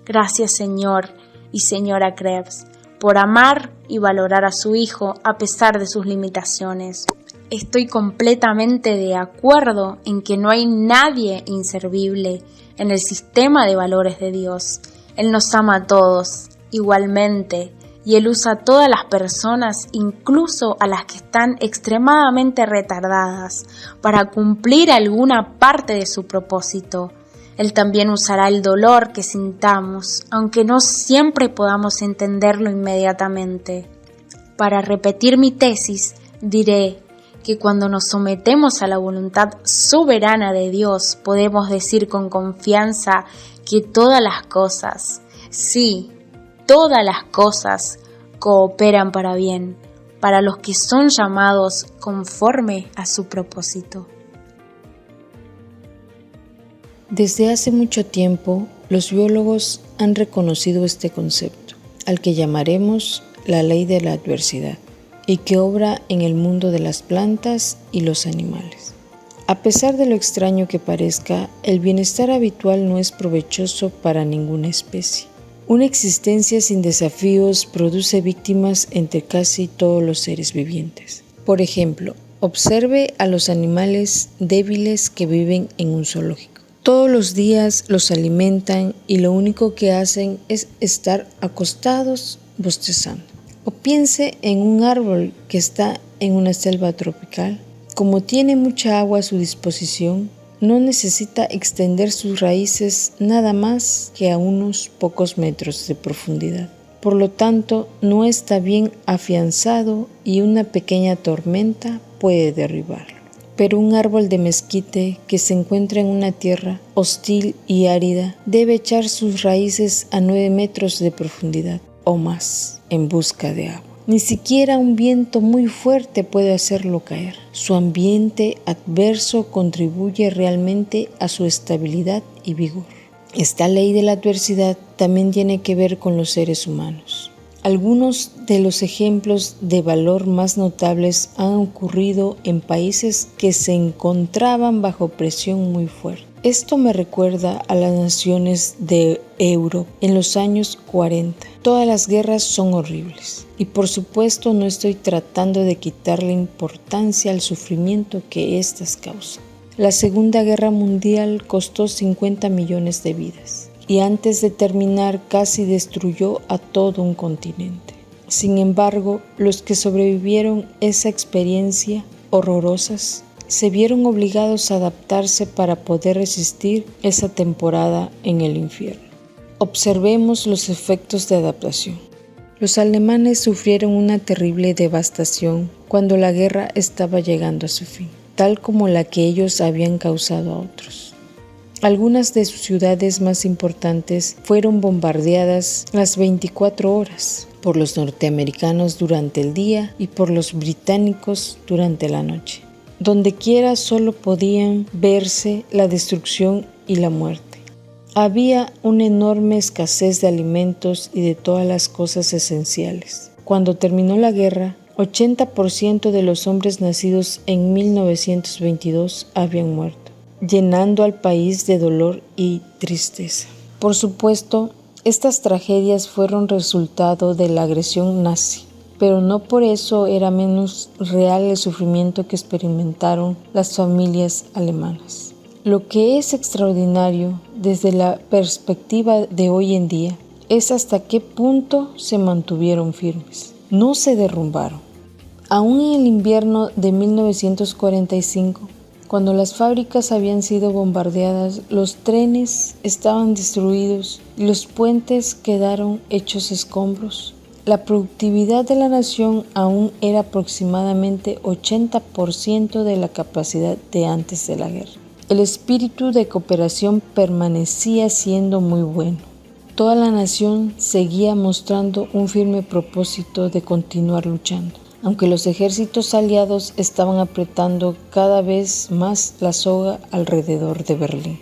Gracias, señor y señora Krebs, por amar y valorar a su hijo a pesar de sus limitaciones. Estoy completamente de acuerdo en que no hay nadie inservible en el sistema de valores de Dios. Él nos ama a todos igualmente y Él usa a todas las personas, incluso a las que están extremadamente retardadas, para cumplir alguna parte de su propósito. Él también usará el dolor que sintamos, aunque no siempre podamos entenderlo inmediatamente. Para repetir mi tesis, diré que cuando nos sometemos a la voluntad soberana de Dios, podemos decir con confianza que todas las cosas, sí, todas las cosas, cooperan para bien, para los que son llamados conforme a su propósito. Desde hace mucho tiempo, los biólogos han reconocido este concepto, al que llamaremos la ley de la adversidad, y que obra en el mundo de las plantas y los animales. A pesar de lo extraño que parezca, el bienestar habitual no es provechoso para ninguna especie. Una existencia sin desafíos produce víctimas entre casi todos los seres vivientes. Por ejemplo, observe a los animales débiles que viven en un zoológico. Todos los días los alimentan y lo único que hacen es estar acostados bostezando. O piense en un árbol que está en una selva tropical. Como tiene mucha agua a su disposición, no necesita extender sus raíces nada más que a unos pocos metros de profundidad. Por lo tanto, no está bien afianzado y una pequeña tormenta puede derribarlo. Pero un árbol de mezquite que se encuentra en una tierra hostil y árida debe echar sus raíces a 9 metros de profundidad o más en busca de agua. Ni siquiera un viento muy fuerte puede hacerlo caer. Su ambiente adverso contribuye realmente a su estabilidad y vigor. Esta ley de la adversidad también tiene que ver con los seres humanos. Algunos de los ejemplos de valor más notables han ocurrido en países que se encontraban bajo presión muy fuerte. Esto me recuerda a las naciones de Europa en los años 40. Todas las guerras son horribles y por supuesto no estoy tratando de quitarle importancia al sufrimiento que éstas causan. La Segunda Guerra Mundial costó 50 millones de vidas y antes de terminar casi destruyó a todo un continente. Sin embargo, los que sobrevivieron esa experiencia horrorosas se vieron obligados a adaptarse para poder resistir esa temporada en el infierno. Observemos los efectos de adaptación. Los alemanes sufrieron una terrible devastación cuando la guerra estaba llegando a su fin, tal como la que ellos habían causado a otros. Algunas de sus ciudades más importantes fueron bombardeadas las 24 horas por los norteamericanos durante el día y por los británicos durante la noche. Donde quiera solo podían verse la destrucción y la muerte. Había una enorme escasez de alimentos y de todas las cosas esenciales. Cuando terminó la guerra, 80% de los hombres nacidos en 1922 habían muerto, llenando al país de dolor y tristeza. Por supuesto, estas tragedias fueron resultado de la agresión nazi, pero no por eso era menos real el sufrimiento que experimentaron las familias alemanas. Lo que es extraordinario desde la perspectiva de hoy en día es hasta qué punto se mantuvieron firmes. No se derrumbaron. Aún en el invierno de 1945, cuando las fábricas habían sido bombardeadas, los trenes estaban destruidos y los puentes quedaron hechos escombros. La productividad de la nación aún era aproximadamente 80% de la capacidad de antes de la guerra. El espíritu de cooperación permanecía siendo muy bueno. Toda la nación seguía mostrando un firme propósito de continuar luchando, aunque los ejércitos aliados estaban apretando cada vez más la soga alrededor de Berlín.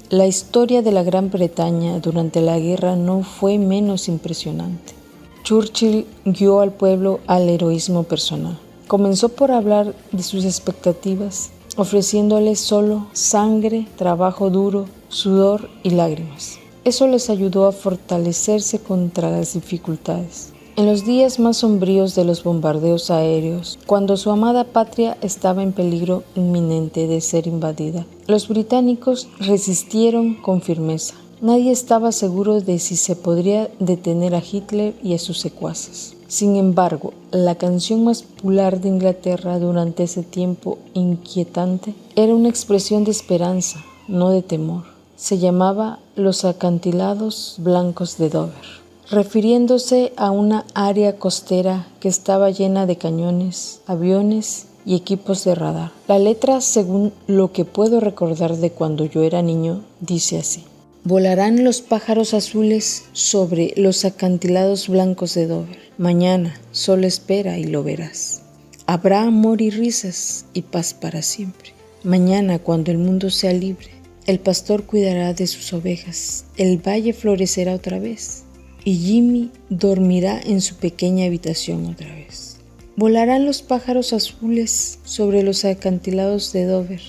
La historia de la Gran Bretaña durante la guerra no fue menos impresionante. Churchill guió al pueblo al heroísmo personal. Comenzó por hablar de sus expectativas, ofreciéndoles solo sangre, trabajo duro, sudor y lágrimas. Eso les ayudó a fortalecerse contra las dificultades. En los días más sombríos de los bombardeos aéreos, cuando su amada patria estaba en peligro inminente de ser invadida, los británicos resistieron con firmeza. Nadie estaba seguro de si se podría detener a Hitler y a sus secuaces. Sin embargo, la canción más popular de Inglaterra durante ese tiempo inquietante era una expresión de esperanza, no de temor. Se llamaba Los acantilados blancos de Dover, refiriéndose a una área costera que estaba llena de cañones, aviones y equipos de radar. La letra, según lo que puedo recordar de cuando yo era niño, dice así: volarán los pájaros azules sobre los acantilados blancos de Dover. Mañana, solo espera y lo verás. Habrá amor y risas y paz para siempre. Mañana, cuando el mundo sea libre, el pastor cuidará de sus ovejas, el valle florecerá otra vez, y Jimmy dormirá en su pequeña habitación otra vez. Volarán los pájaros azules sobre los acantilados de Dover.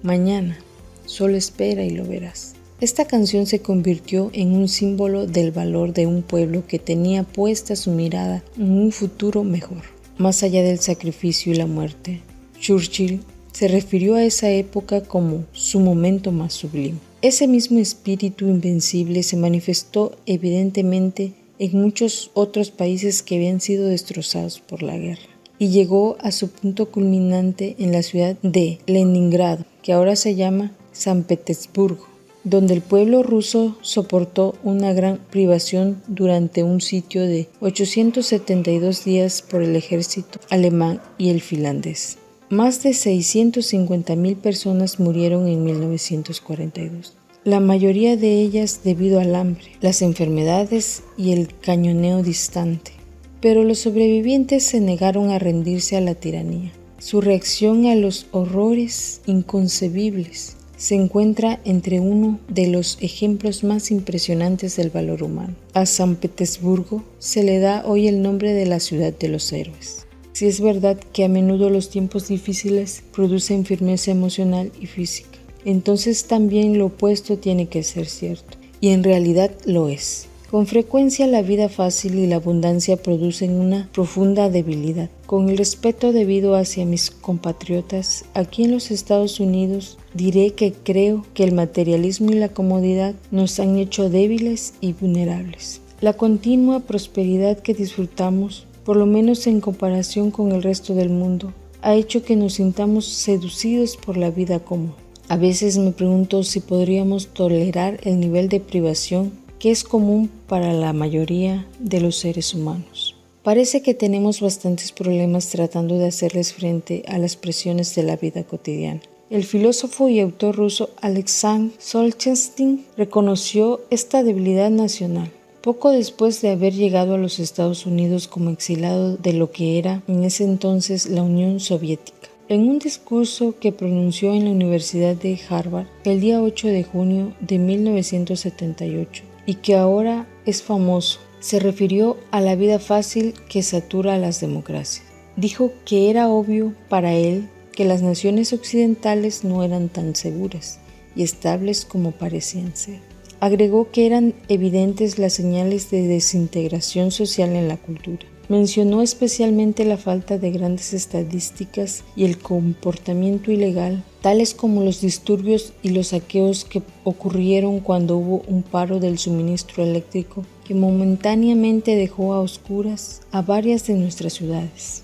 Mañana, solo espera y lo verás. Esta canción se convirtió en un símbolo del valor de un pueblo que tenía puesta su mirada en un futuro mejor, más allá del sacrificio y la muerte. Churchill se refirió a esa época como su momento más sublime. Ese mismo espíritu invencible se manifestó evidentemente en muchos otros países que habían sido destrozados por la guerra, y llegó a su punto culminante en la ciudad de Leningrado, que ahora se llama San Petersburgo, donde el pueblo ruso soportó una gran privación durante un sitio de 872 días por el ejército alemán y el finlandés. Más de 650.000 personas murieron en 1942, la mayoría de ellas debido al hambre, las enfermedades y el cañoneo distante. Pero los sobrevivientes se negaron a rendirse a la tiranía. Su reacción a los horrores inconcebibles se encuentra entre uno de los ejemplos más impresionantes del valor humano. A San Petersburgo se le da hoy el nombre de la ciudad de los héroes. Si es verdad que a menudo los tiempos difíciles producen firmeza emocional y física, entonces también lo opuesto tiene que ser cierto, y en realidad lo es. Con frecuencia la vida fácil y la abundancia producen una profunda debilidad. Con el respeto debido hacia mis compatriotas, aquí en los Estados Unidos diré que creo que el materialismo y la comodidad nos han hecho débiles y vulnerables. La continua prosperidad que disfrutamos, por lo menos en comparación con el resto del mundo, ha hecho que nos sintamos seducidos por la vida cómoda. A veces me pregunto si podríamos tolerar el nivel de privación que es común para la mayoría de los seres humanos. Parece que tenemos bastantes problemas tratando de hacerles frente a las presiones de la vida cotidiana. El filósofo y autor ruso Alexander Solzhenitsyn reconoció esta debilidad nacional poco después de haber llegado a los Estados Unidos como exilado de lo que era en ese entonces la Unión Soviética. En un discurso que pronunció en la Universidad de Harvard el día 8 de junio de 1978 y que ahora es famoso, se refirió a la vida fácil que satura a las democracias. Dijo que era obvio para él que las naciones occidentales no eran tan seguras y estables como parecían ser. Agregó que eran evidentes las señales de desintegración social en la cultura. Mencionó especialmente la falta de grandes estadísticas y el comportamiento ilegal, tales como los disturbios y los saqueos que ocurrieron cuando hubo un paro del suministro eléctrico que momentáneamente dejó a oscuras a varias de nuestras ciudades.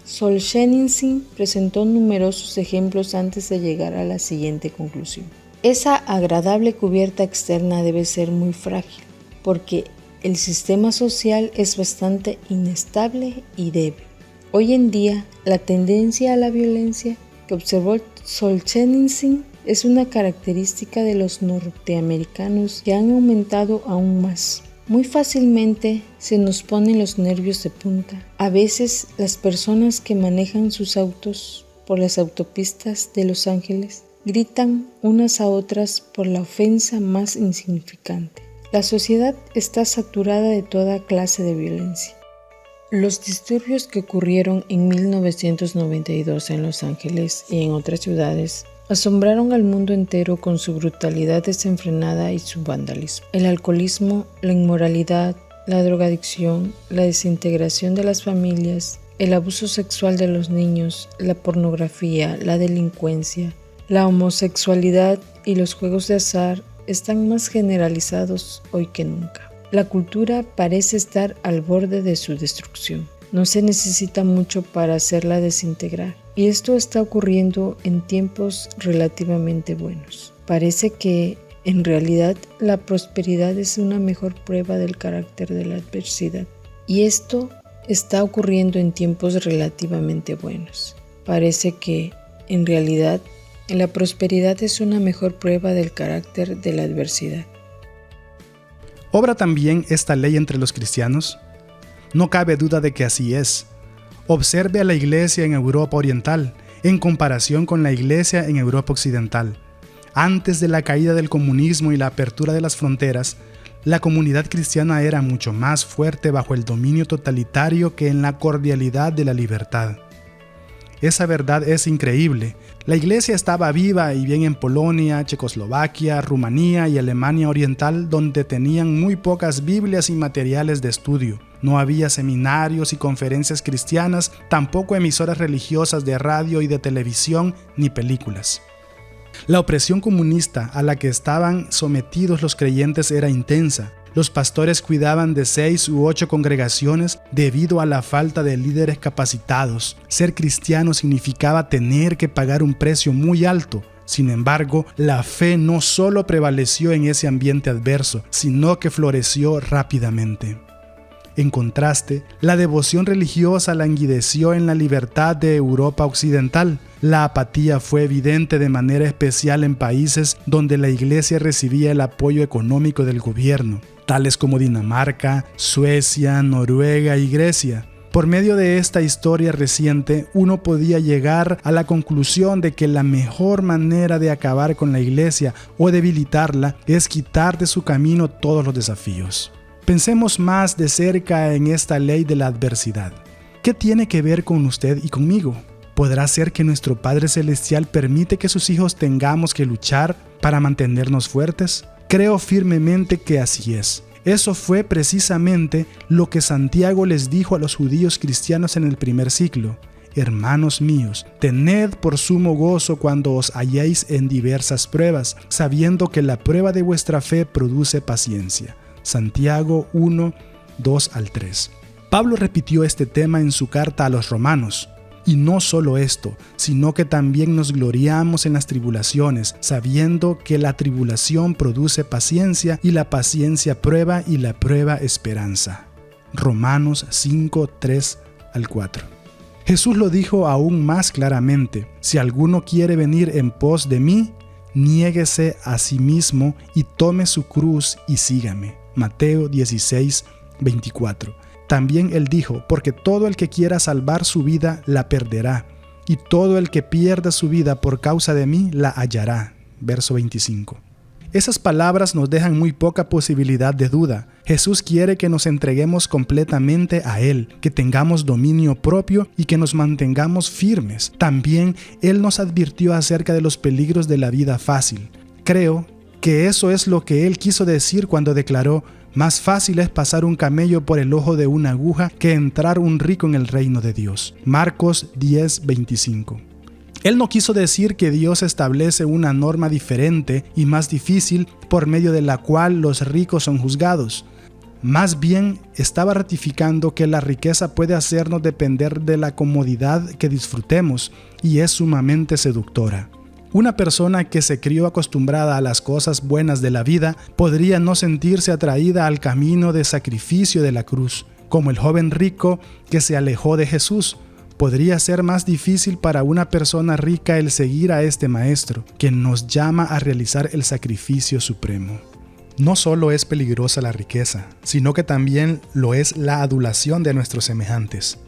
Solzhenitsyn presentó numerosos ejemplos antes de llegar a la siguiente conclusión. Esa agradable cubierta externa debe ser muy frágil, porque el sistema social es bastante inestable y débil. Hoy en día, la tendencia a la violencia que observó Solzhenitsyn es una característica de los norteamericanos que han aumentado aún más. Muy fácilmente se nos ponen los nervios de punta. A veces las personas que manejan sus autos por las autopistas de Los Ángeles gritan unas a otras por la ofensa más insignificante. La sociedad está saturada de toda clase de violencia. Los disturbios que ocurrieron en 1992 en Los Ángeles y en otras ciudades asombraron al mundo entero con su brutalidad desenfrenada y su vandalismo. El alcoholismo, la inmoralidad, la drogadicción, la desintegración de las familias, el abuso sexual de los niños, la pornografía, la delincuencia, la homosexualidad y los juegos de azar están más generalizados hoy que nunca. La cultura parece estar al borde de su destrucción. No se necesita mucho para hacerla desintegrar. Y esto está ocurriendo en tiempos relativamente buenos. Parece que, en realidad, la prosperidad es una mejor prueba del carácter de la adversidad. Y esto está ocurriendo en tiempos relativamente buenos. Parece que, en realidad, la prosperidad es una mejor prueba del carácter de la adversidad. ¿Obra también esta ley entre los cristianos? No cabe duda de que así es. Observe a la iglesia en Europa Oriental en comparación con la iglesia en Europa Occidental. Antes de la caída del comunismo y la apertura de las fronteras, la comunidad cristiana era mucho más fuerte bajo el dominio totalitario que en la cordialidad de la libertad. Esa verdad es increíble. La iglesia estaba viva y bien en Polonia, Checoslovaquia, Rumanía y Alemania Oriental, donde tenían muy pocas Biblias y materiales de estudio. No había seminarios y conferencias cristianas, tampoco emisoras religiosas de radio y de televisión, ni películas. La opresión comunista a la que estaban sometidos los creyentes era intensa. Los pastores cuidaban de 6 u 8 congregaciones debido a la falta de líderes capacitados. Ser cristiano significaba tener que pagar un precio muy alto. Sin embargo, la fe no solo prevaleció en ese ambiente adverso, sino que floreció rápidamente. En contraste, la devoción religiosa languideció en la libertad de Europa Occidental. La apatía fue evidente de manera especial en países donde la iglesia recibía el apoyo económico del gobierno, tales como Dinamarca, Suecia, Noruega y Grecia. Por medio de esta historia reciente, uno podía llegar a la conclusión de que la mejor manera de acabar con la iglesia o debilitarla es quitar de su camino todos los desafíos. Pensemos más de cerca en esta ley de la adversidad. ¿Qué tiene que ver con usted y conmigo? ¿Podrá ser que nuestro Padre Celestial permite que sus hijos tengamos que luchar para mantenernos fuertes? Creo firmemente que así es. Eso fue precisamente lo que Santiago les dijo a los judíos cristianos en el primer siglo. Hermanos míos, tened por sumo gozo cuando os halléis en diversas pruebas, sabiendo que la prueba de vuestra fe produce paciencia. Santiago 1, 2 al 3. Pablo repitió este tema en su carta a los romanos. Y no solo esto, sino que también nos gloriamos en las tribulaciones, sabiendo que la tribulación produce paciencia, y la paciencia prueba, y la prueba esperanza. Romanos 5, 3 al 4. Jesús lo dijo aún más claramente: si alguno quiere venir en pos de mí, niéguese a sí mismo y tome su cruz y sígame. Mateo 16, 24. También él dijo: porque todo el que quiera salvar su vida la perderá, y todo el que pierda su vida por causa de mí la hallará. Verso 25. Esas palabras nos dejan muy poca posibilidad de duda. Jesús quiere que nos entreguemos completamente a Él, que tengamos dominio propio y que nos mantengamos firmes. También Él nos advirtió acerca de los peligros de la vida fácil. Creo que eso es lo que Él quiso decir cuando declaró: más fácil es pasar un camello por el ojo de una aguja que entrar un rico en el reino de Dios. Marcos 10, 25. Él no quiso decir que Dios establece una norma diferente y más difícil por medio de la cual los ricos son juzgados. Más bien, estaba ratificando que la riqueza puede hacernos depender de la comodidad que disfrutemos y es sumamente seductora. Una persona que se crió acostumbrada a las cosas buenas de la vida podría no sentirse atraída al camino de sacrificio de la cruz, como el joven rico que se alejó de Jesús. Podría ser más difícil para una persona rica el seguir a este maestro, que nos llama a realizar el sacrificio supremo. No solo es peligrosa la riqueza, sino que también lo es la adulación de nuestros semejantes.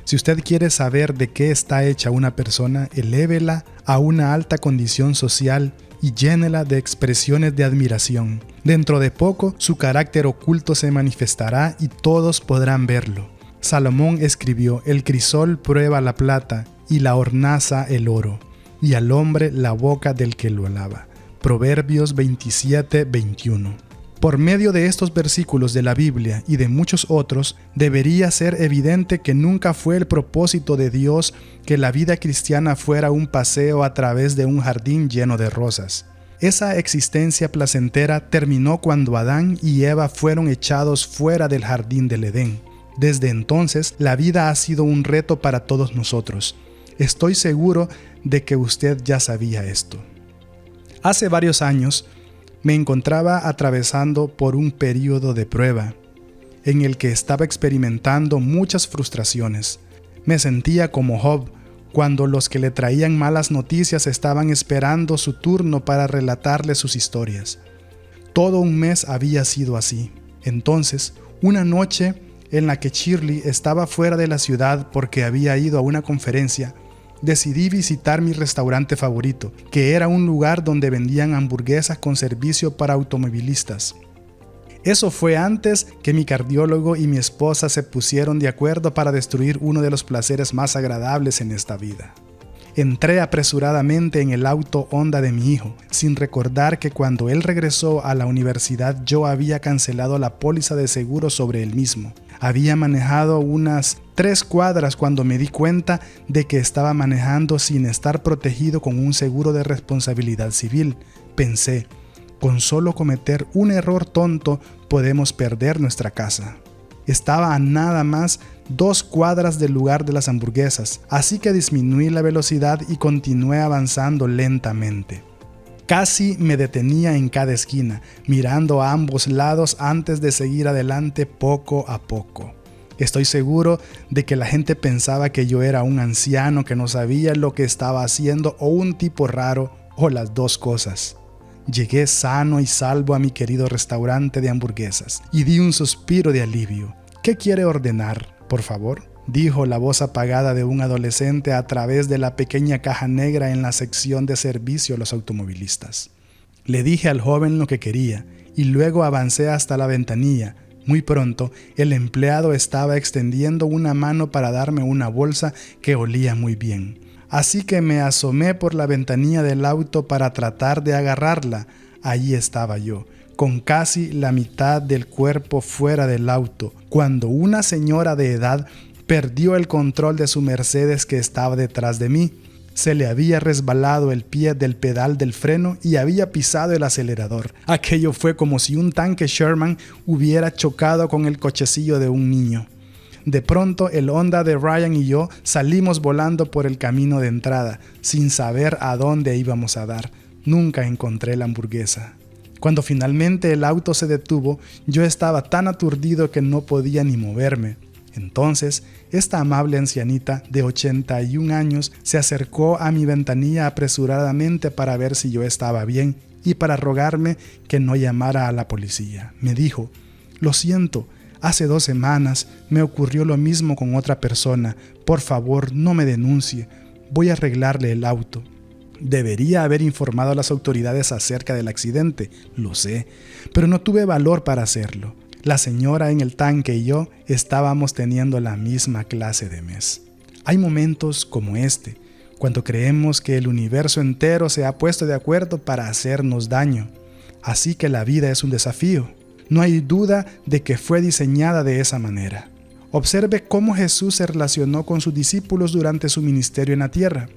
Si usted quiere saber de qué está hecha una persona, elévela a una alta condición social y llénela de expresiones de admiración. Dentro de poco, su carácter oculto se manifestará y todos podrán verlo. Salomón escribió: el crisol prueba la plata y la hornaza el oro, y al hombre la boca del que lo alaba. Proverbios 27, 21. Por medio de estos versículos de la Biblia y de muchos otros, debería ser evidente que nunca fue el propósito de Dios que la vida cristiana fuera un paseo a través de un jardín lleno de rosas. Esa existencia placentera terminó cuando Adán y Eva fueron echados fuera del jardín del Edén. Desde entonces, la vida ha sido un reto para todos nosotros. Estoy seguro de que usted ya sabía esto. Hace varios años, me encontraba atravesando por un periodo de prueba, en el que estaba experimentando muchas frustraciones. Me sentía como Job, cuando los que le traían malas noticias estaban esperando su turno para relatarle sus historias. Todo un mes había sido así. Entonces, una noche en la que Shirley estaba fuera de la ciudad porque había ido a una conferencia, decidí visitar mi restaurante favorito, que era un lugar donde vendían hamburguesas con servicio para automovilistas. Eso fue antes que mi cardiólogo y mi esposa se pusieron de acuerdo para destruir uno de los placeres más agradables en esta vida. Entré apresuradamente en el auto Honda de mi hijo, sin recordar que cuando él regresó a la universidad yo había cancelado la póliza de seguro sobre él mismo. Había manejado unas 3 cuadras cuando me di cuenta de que estaba manejando sin estar protegido con un seguro de responsabilidad civil. Pensé, con solo cometer un error tonto podemos perder nuestra casa. Estaba a nada más 2 cuadras del lugar de las hamburguesas, así que disminuí la velocidad y continué avanzando lentamente. Casi me detenía en cada esquina, mirando a ambos lados antes de seguir adelante poco a poco. Estoy seguro de que la gente pensaba que yo era un anciano que no sabía lo que estaba haciendo o un tipo raro o las dos cosas. Llegué sano y salvo a mi querido restaurante de hamburguesas y di un suspiro de alivio. ¿Qué quiere ordenar, por favor?, dijo la voz apagada de un adolescente a través de la pequeña caja negra en la sección de servicio a los automovilistas. Le dije al joven lo que quería y luego avancé hasta la ventanilla. Muy pronto, el empleado estaba extendiendo una mano para darme una bolsa que olía muy bien. Así que me asomé por la ventanilla del auto para tratar de agarrarla. Allí estaba yo, con casi la mitad del cuerpo fuera del auto, cuando una señora de edad perdió el control de su Mercedes que estaba detrás de mí. Se le había resbalado el pie del pedal del freno y había pisado el acelerador. Aquello fue como si un tanque Sherman hubiera chocado con el cochecillo de un niño. De pronto, el Honda de Ryan y yo salimos volando por el camino de entrada, sin saber a dónde íbamos a dar. Nunca encontré la hamburguesa. Cuando finalmente el auto se detuvo, yo estaba tan aturdido que no podía ni moverme. Entonces, esta amable ancianita de 81 años se acercó a mi ventanilla apresuradamente para ver si yo estaba bien y para rogarme que no llamara a la policía. Me dijo, «Lo siento, hace 2 semanas me ocurrió lo mismo con otra persona. Por favor, no me denuncie. Voy a arreglarle el auto». Debería haber informado a las autoridades acerca del accidente, lo sé, pero no tuve valor para hacerlo. La señora en el tanque y yo estábamos teniendo la misma clase de mes. Hay momentos como este, cuando creemos que el universo entero se ha puesto de acuerdo para hacernos daño. Así que la vida es un desafío. No hay duda de que fue diseñada de esa manera. Observe cómo Jesús se relacionó con sus discípulos durante su ministerio en la tierra.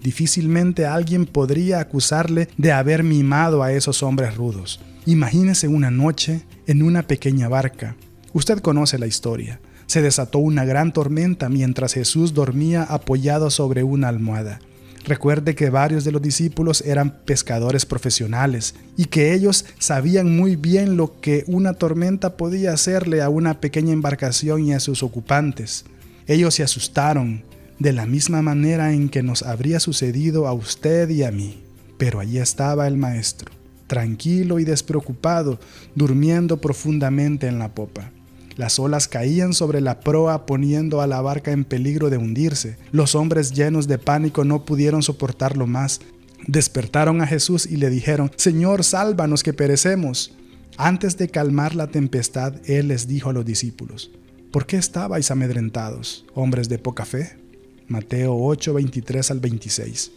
Difícilmente alguien podría acusarle de haber mimado a esos hombres rudos. Imagínese una noche en una pequeña barca. Usted conoce la historia. Se desató una gran tormenta mientras Jesús dormía apoyado sobre una almohada. Recuerde que varios de los discípulos eran pescadores profesionales y que ellos sabían muy bien lo que una tormenta podía hacerle a una pequeña embarcación y a sus ocupantes. Ellos se asustaron de la misma manera en que nos habría sucedido a usted y a mí. Pero allí estaba el maestro, tranquilo y despreocupado, durmiendo profundamente en la popa. Las olas caían sobre la proa poniendo a la barca en peligro de hundirse. Los hombres llenos de pánico no pudieron soportarlo más. Despertaron a Jesús y le dijeron, «Señor, sálvanos que perecemos». Antes de calmar la tempestad, Él les dijo a los discípulos, «¿Por qué estabais amedrentados, hombres de poca fe?». Mateo 8, 23 al 26.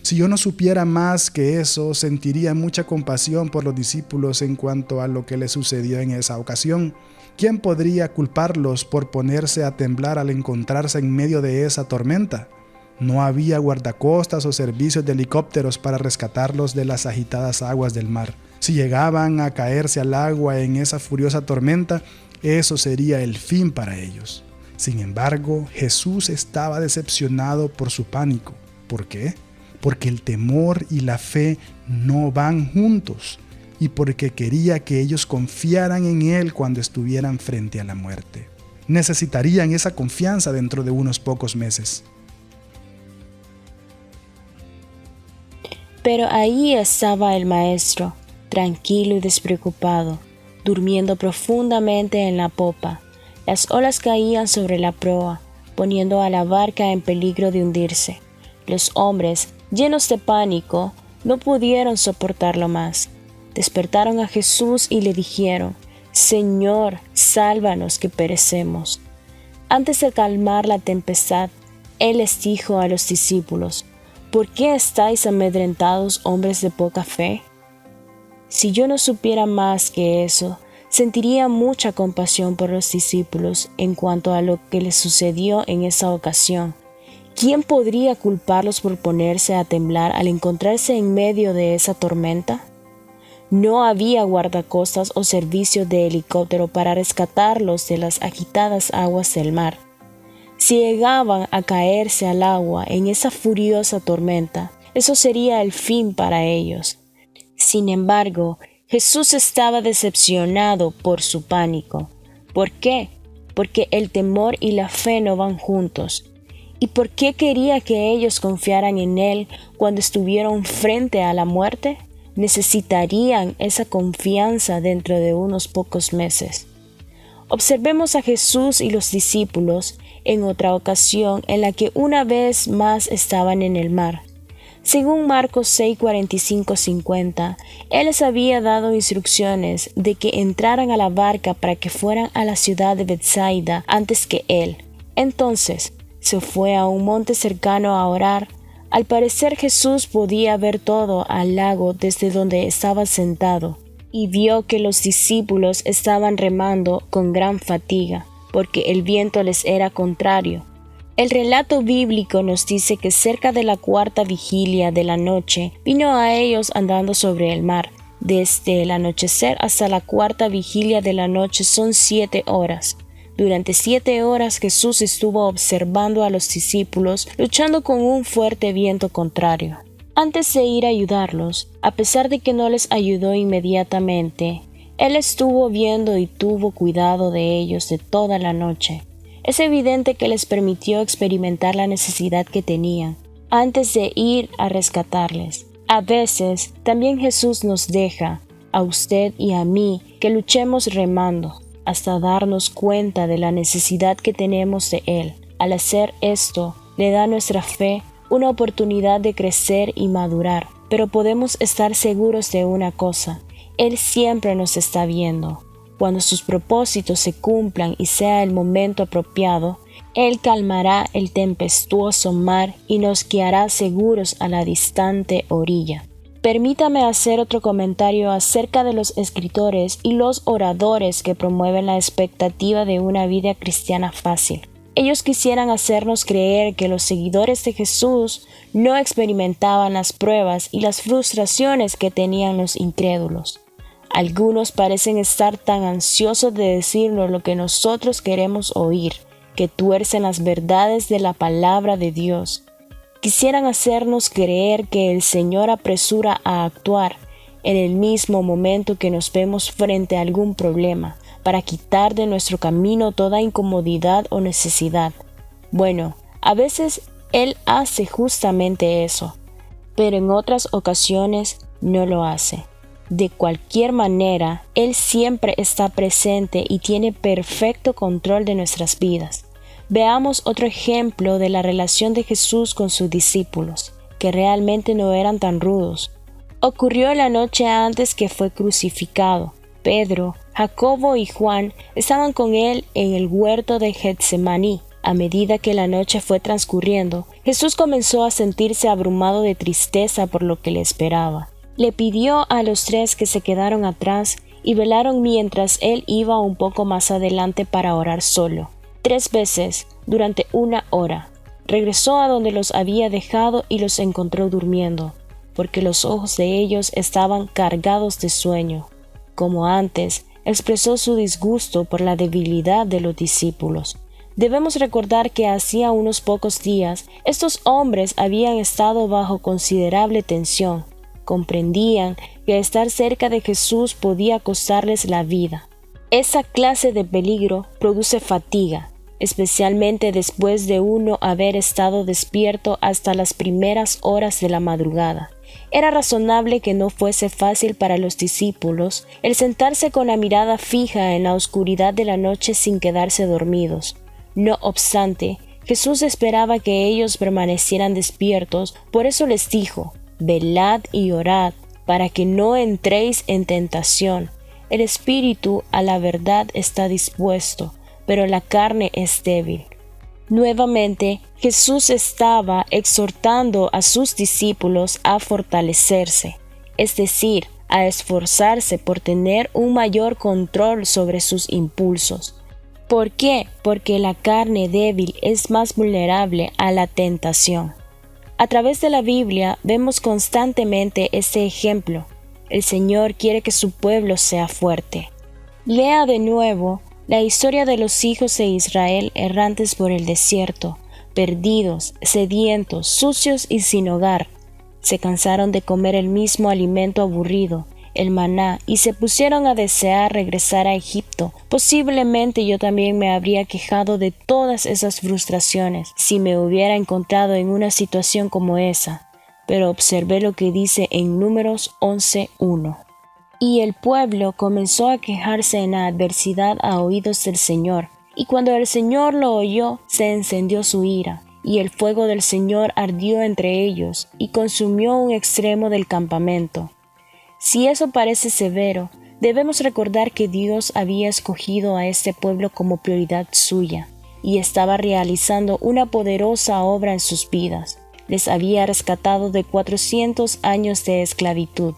Si yo no supiera más que eso, sentiría mucha compasión por los discípulos en cuanto a lo que les sucedió en esa ocasión. ¿Quién podría culparlos por ponerse a temblar al encontrarse en medio de esa tormenta? No había guardacostas o servicios de helicópteros para rescatarlos de las agitadas aguas del mar. Si llegaban a caerse al agua en esa furiosa tormenta, eso sería el fin para ellos. Sin embargo, Jesús estaba decepcionado por su pánico. ¿Por qué? Porque el temor y la fe no van juntos, y porque quería que ellos confiaran en Él cuando estuvieran frente a la muerte. Necesitarían esa confianza dentro de unos pocos meses. Pero ahí estaba el maestro, tranquilo y despreocupado, durmiendo profundamente en la popa. Las olas caían sobre la proa, poniendo a la barca en peligro de hundirse. Los hombres, llenos de pánico, no pudieron soportarlo más. Despertaron a Jesús y le dijeron: «Señor, sálvanos que perecemos». Antes de calmar la tempestad, Él les dijo a los discípulos: «¿Por qué estáis amedrentados, hombres de poca fe?». Si yo no supiera más que eso, sentiría mucha compasión por los discípulos en cuanto a lo que les sucedió en esa ocasión. ¿Quién podría culparlos por ponerse a temblar al encontrarse en medio de esa tormenta? No había guardacostas o servicio de helicóptero para rescatarlos de las agitadas aguas del mar. Si llegaban a caerse al agua en esa furiosa tormenta, eso sería el fin para ellos. Sin embargo, Jesús estaba decepcionado por su pánico. ¿Por qué? Porque el temor y la fe no van juntos. ¿Y por qué quería que ellos confiaran en Él cuando estuvieron frente a la muerte? Necesitarían esa confianza dentro de unos pocos meses. Observemos a Jesús y los discípulos en otra ocasión en la que una vez más estaban en el mar. Según Marcos 6:45-50, Él les había dado instrucciones de que entraran a la barca para que fueran a la ciudad de Betsaida antes que Él. Entonces, se fue a un monte cercano a orar. Al parecer Jesús podía ver todo al lago desde donde estaba sentado, y vio que los discípulos estaban remando con gran fatiga, porque el viento les era contrario. El relato bíblico nos dice que cerca de la cuarta vigilia de la noche vino a ellos andando sobre el mar. Desde el anochecer hasta la cuarta vigilia de la noche son 7 horas. Durante 7 horas Jesús estuvo observando a los discípulos luchando con un fuerte viento contrario. Antes de ir a ayudarlos, a pesar de que no les ayudó inmediatamente, Él estuvo viendo y tuvo cuidado de ellos de toda la noche. Es evidente que les permitió experimentar la necesidad que tenían antes de ir a rescatarles. A veces, también Jesús nos deja, a usted y a mí, que luchemos remando, hasta darnos cuenta de la necesidad que tenemos de Él. Al hacer esto, le da a nuestra fe una oportunidad de crecer y madurar. Pero podemos estar seguros de una cosa: Él siempre nos está viendo. Cuando sus propósitos se cumplan y sea el momento apropiado, Él calmará el tempestuoso mar y nos guiará seguros a la distante orilla. Permítame hacer otro comentario acerca de los escritores y los oradores que promueven la expectativa de una vida cristiana fácil. Ellos quisieran hacernos creer que los seguidores de Jesús no experimentaban las pruebas y las frustraciones que tenían los incrédulos. Algunos parecen estar tan ansiosos de decirnos lo que nosotros queremos oír, que tuercen las verdades de la palabra de Dios. Quisieran hacernos creer que el Señor apresura a actuar en el mismo momento que nos vemos frente a algún problema, para quitar de nuestro camino toda incomodidad o necesidad. Bueno, a veces Él hace justamente eso, pero en otras ocasiones no lo hace. De cualquier manera, Él siempre está presente y tiene perfecto control de nuestras vidas. Veamos otro ejemplo de la relación de Jesús con sus discípulos, que realmente no eran tan rudos. Ocurrió la noche antes que fue crucificado. Pedro, Jacobo y Juan estaban con Él en el huerto de Getsemaní. A medida que la noche fue transcurriendo, Jesús comenzó a sentirse abrumado de tristeza por lo que le esperaba. Le pidió a los 3 que se quedaron atrás y velaron mientras él iba un poco más adelante para orar solo. 3 veces, durante 1 hora, regresó a donde los había dejado y los encontró durmiendo, porque los ojos de ellos estaban cargados de sueño. Como antes, expresó su disgusto por la debilidad de los discípulos. Debemos recordar que hacía unos pocos días, estos hombres habían estado bajo considerable tensión. Comprendían que estar cerca de Jesús podía costarles la vida. Esa clase de peligro produce fatiga, especialmente después de uno haber estado despierto hasta las primeras horas de la madrugada. Era razonable que no fuese fácil para los discípulos el sentarse con la mirada fija en la oscuridad de la noche sin quedarse dormidos. No obstante, Jesús esperaba que ellos permanecieran despiertos, por eso les dijo: «Velad y orad, para que no entréis en tentación. El espíritu a la verdad está dispuesto, pero la carne es débil». Nuevamente, Jesús estaba exhortando a sus discípulos a fortalecerse, es decir, a esforzarse por tener un mayor control sobre sus impulsos. ¿Por qué? Porque la carne débil es más vulnerable a la tentación. A través de la Biblia vemos constantemente este ejemplo. El Señor quiere que su pueblo sea fuerte. Lea de nuevo la historia de los hijos de Israel errantes por el desierto, perdidos, sedientos, sucios y sin hogar. Se cansaron de comer el mismo alimento aburrido, el maná, y se pusieron a desear regresar a Egipto. Posiblemente yo también me habría quejado de todas esas frustraciones si me hubiera encontrado en una situación como esa, pero observé lo que dice en Números 11:1. Y el pueblo comenzó a quejarse en la adversidad a oídos del Señor, y cuando el Señor lo oyó, se encendió su ira, y el fuego del Señor ardió entre ellos, y consumió un extremo del campamento. Si eso parece severo, debemos recordar que Dios había escogido a este pueblo como prioridad suya, y estaba realizando una poderosa obra en sus vidas. Les había rescatado de 400 años de esclavitud.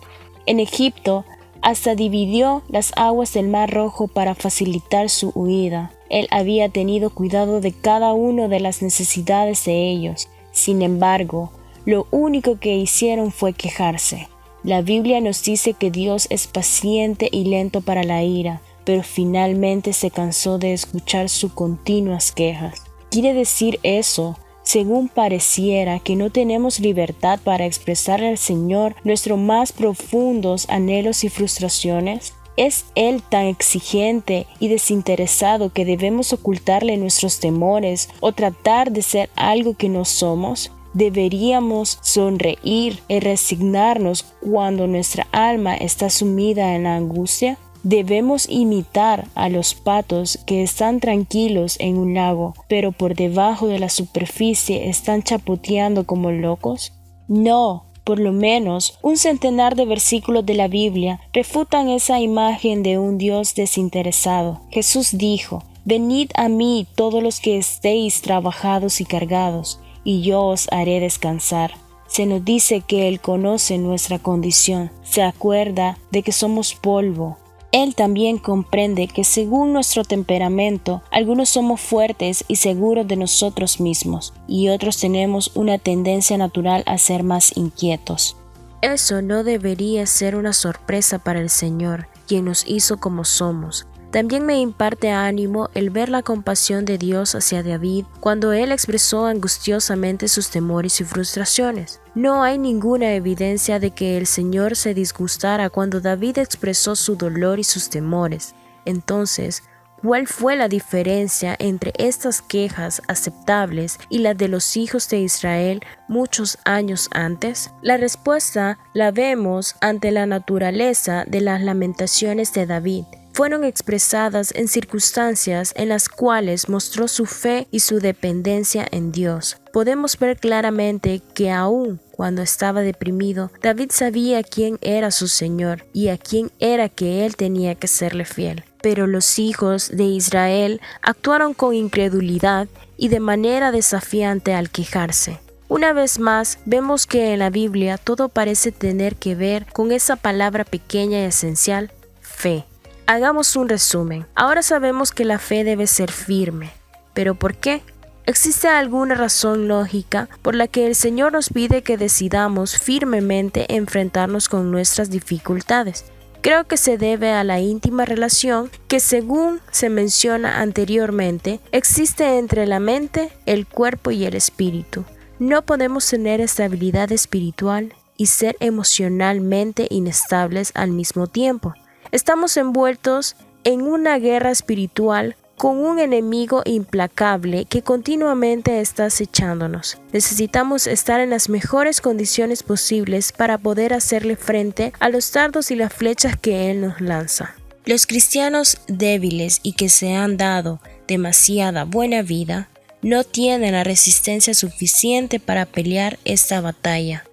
En Egipto, hasta dividió las aguas del Mar Rojo para facilitar su huida. Él había tenido cuidado de cada una de las necesidades de ellos. Sin embargo, lo único que hicieron fue quejarse. La Biblia nos dice que Dios es paciente y lento para la ira, pero finalmente se cansó de escuchar sus continuas quejas. ¿Quiere decir eso, según pareciera, que no tenemos libertad para expresar al Señor nuestros más profundos anhelos y frustraciones? ¿Es Él tan exigente y desinteresado que debemos ocultarle nuestros temores o tratar de ser algo que no somos? ¿Deberíamos sonreír y resignarnos cuando nuestra alma está sumida en la angustia? ¿Debemos imitar a los patos que están tranquilos en un lago, pero por debajo de la superficie están chapoteando como locos? No. Por lo menos un centenar de versículos de la Biblia refutan esa imagen de un Dios desinteresado. Jesús dijo: «Venid a mí todos los que estéis trabajados y cargados, y yo os haré descansar». Se nos dice que Él conoce nuestra condición, se acuerda de que somos polvo. Él también comprende que según nuestro temperamento, algunos somos fuertes y seguros de nosotros mismos, y otros tenemos una tendencia natural a ser más inquietos. Eso no debería ser una sorpresa para el Señor, quien nos hizo como somos. También me imparte ánimo el ver la compasión de Dios hacia David cuando él expresó angustiosamente sus temores y frustraciones. No hay ninguna evidencia de que el Señor se disgustara cuando David expresó su dolor y sus temores. Entonces, ¿cuál fue la diferencia entre estas quejas aceptables y las de los hijos de Israel muchos años antes? La respuesta la vemos ante la naturaleza de las lamentaciones de David. Fueron expresadas en circunstancias en las cuales mostró su fe y su dependencia en Dios. Podemos ver claramente que aun cuando estaba deprimido, David sabía quién era su Señor y a quién era que él tenía que serle fiel. Pero los hijos de Israel actuaron con incredulidad y de manera desafiante al quejarse. Una vez más, vemos que en la Biblia todo parece tener que ver con esa palabra pequeña y esencial, fe. Hagamos un resumen. Ahora sabemos que la fe debe ser firme. ¿Pero por qué? ¿Existe alguna razón lógica por la que el Señor nos pide que decidamos firmemente enfrentarnos con nuestras dificultades? Creo que se debe a la íntima relación que, según se menciona anteriormente, existe entre la mente, el cuerpo y el espíritu. No podemos tener estabilidad espiritual y ser emocionalmente inestables al mismo tiempo. Estamos envueltos en una guerra espiritual con un enemigo implacable que continuamente está acechándonos. Necesitamos estar en las mejores condiciones posibles para poder hacerle frente a los dardos y las flechas que él nos lanza. Los cristianos débiles y que se han dado demasiada buena vida no tienen la resistencia suficiente para pelear esta batalla.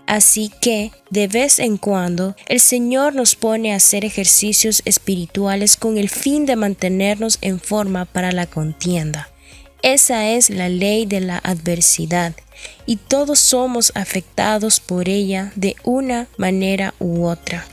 Así que, de vez en cuando, el Señor nos pone a hacer ejercicios espirituales con el fin de mantenernos en forma para la contienda. Esa es la ley de la adversidad, y todos somos afectados por ella de una manera u otra.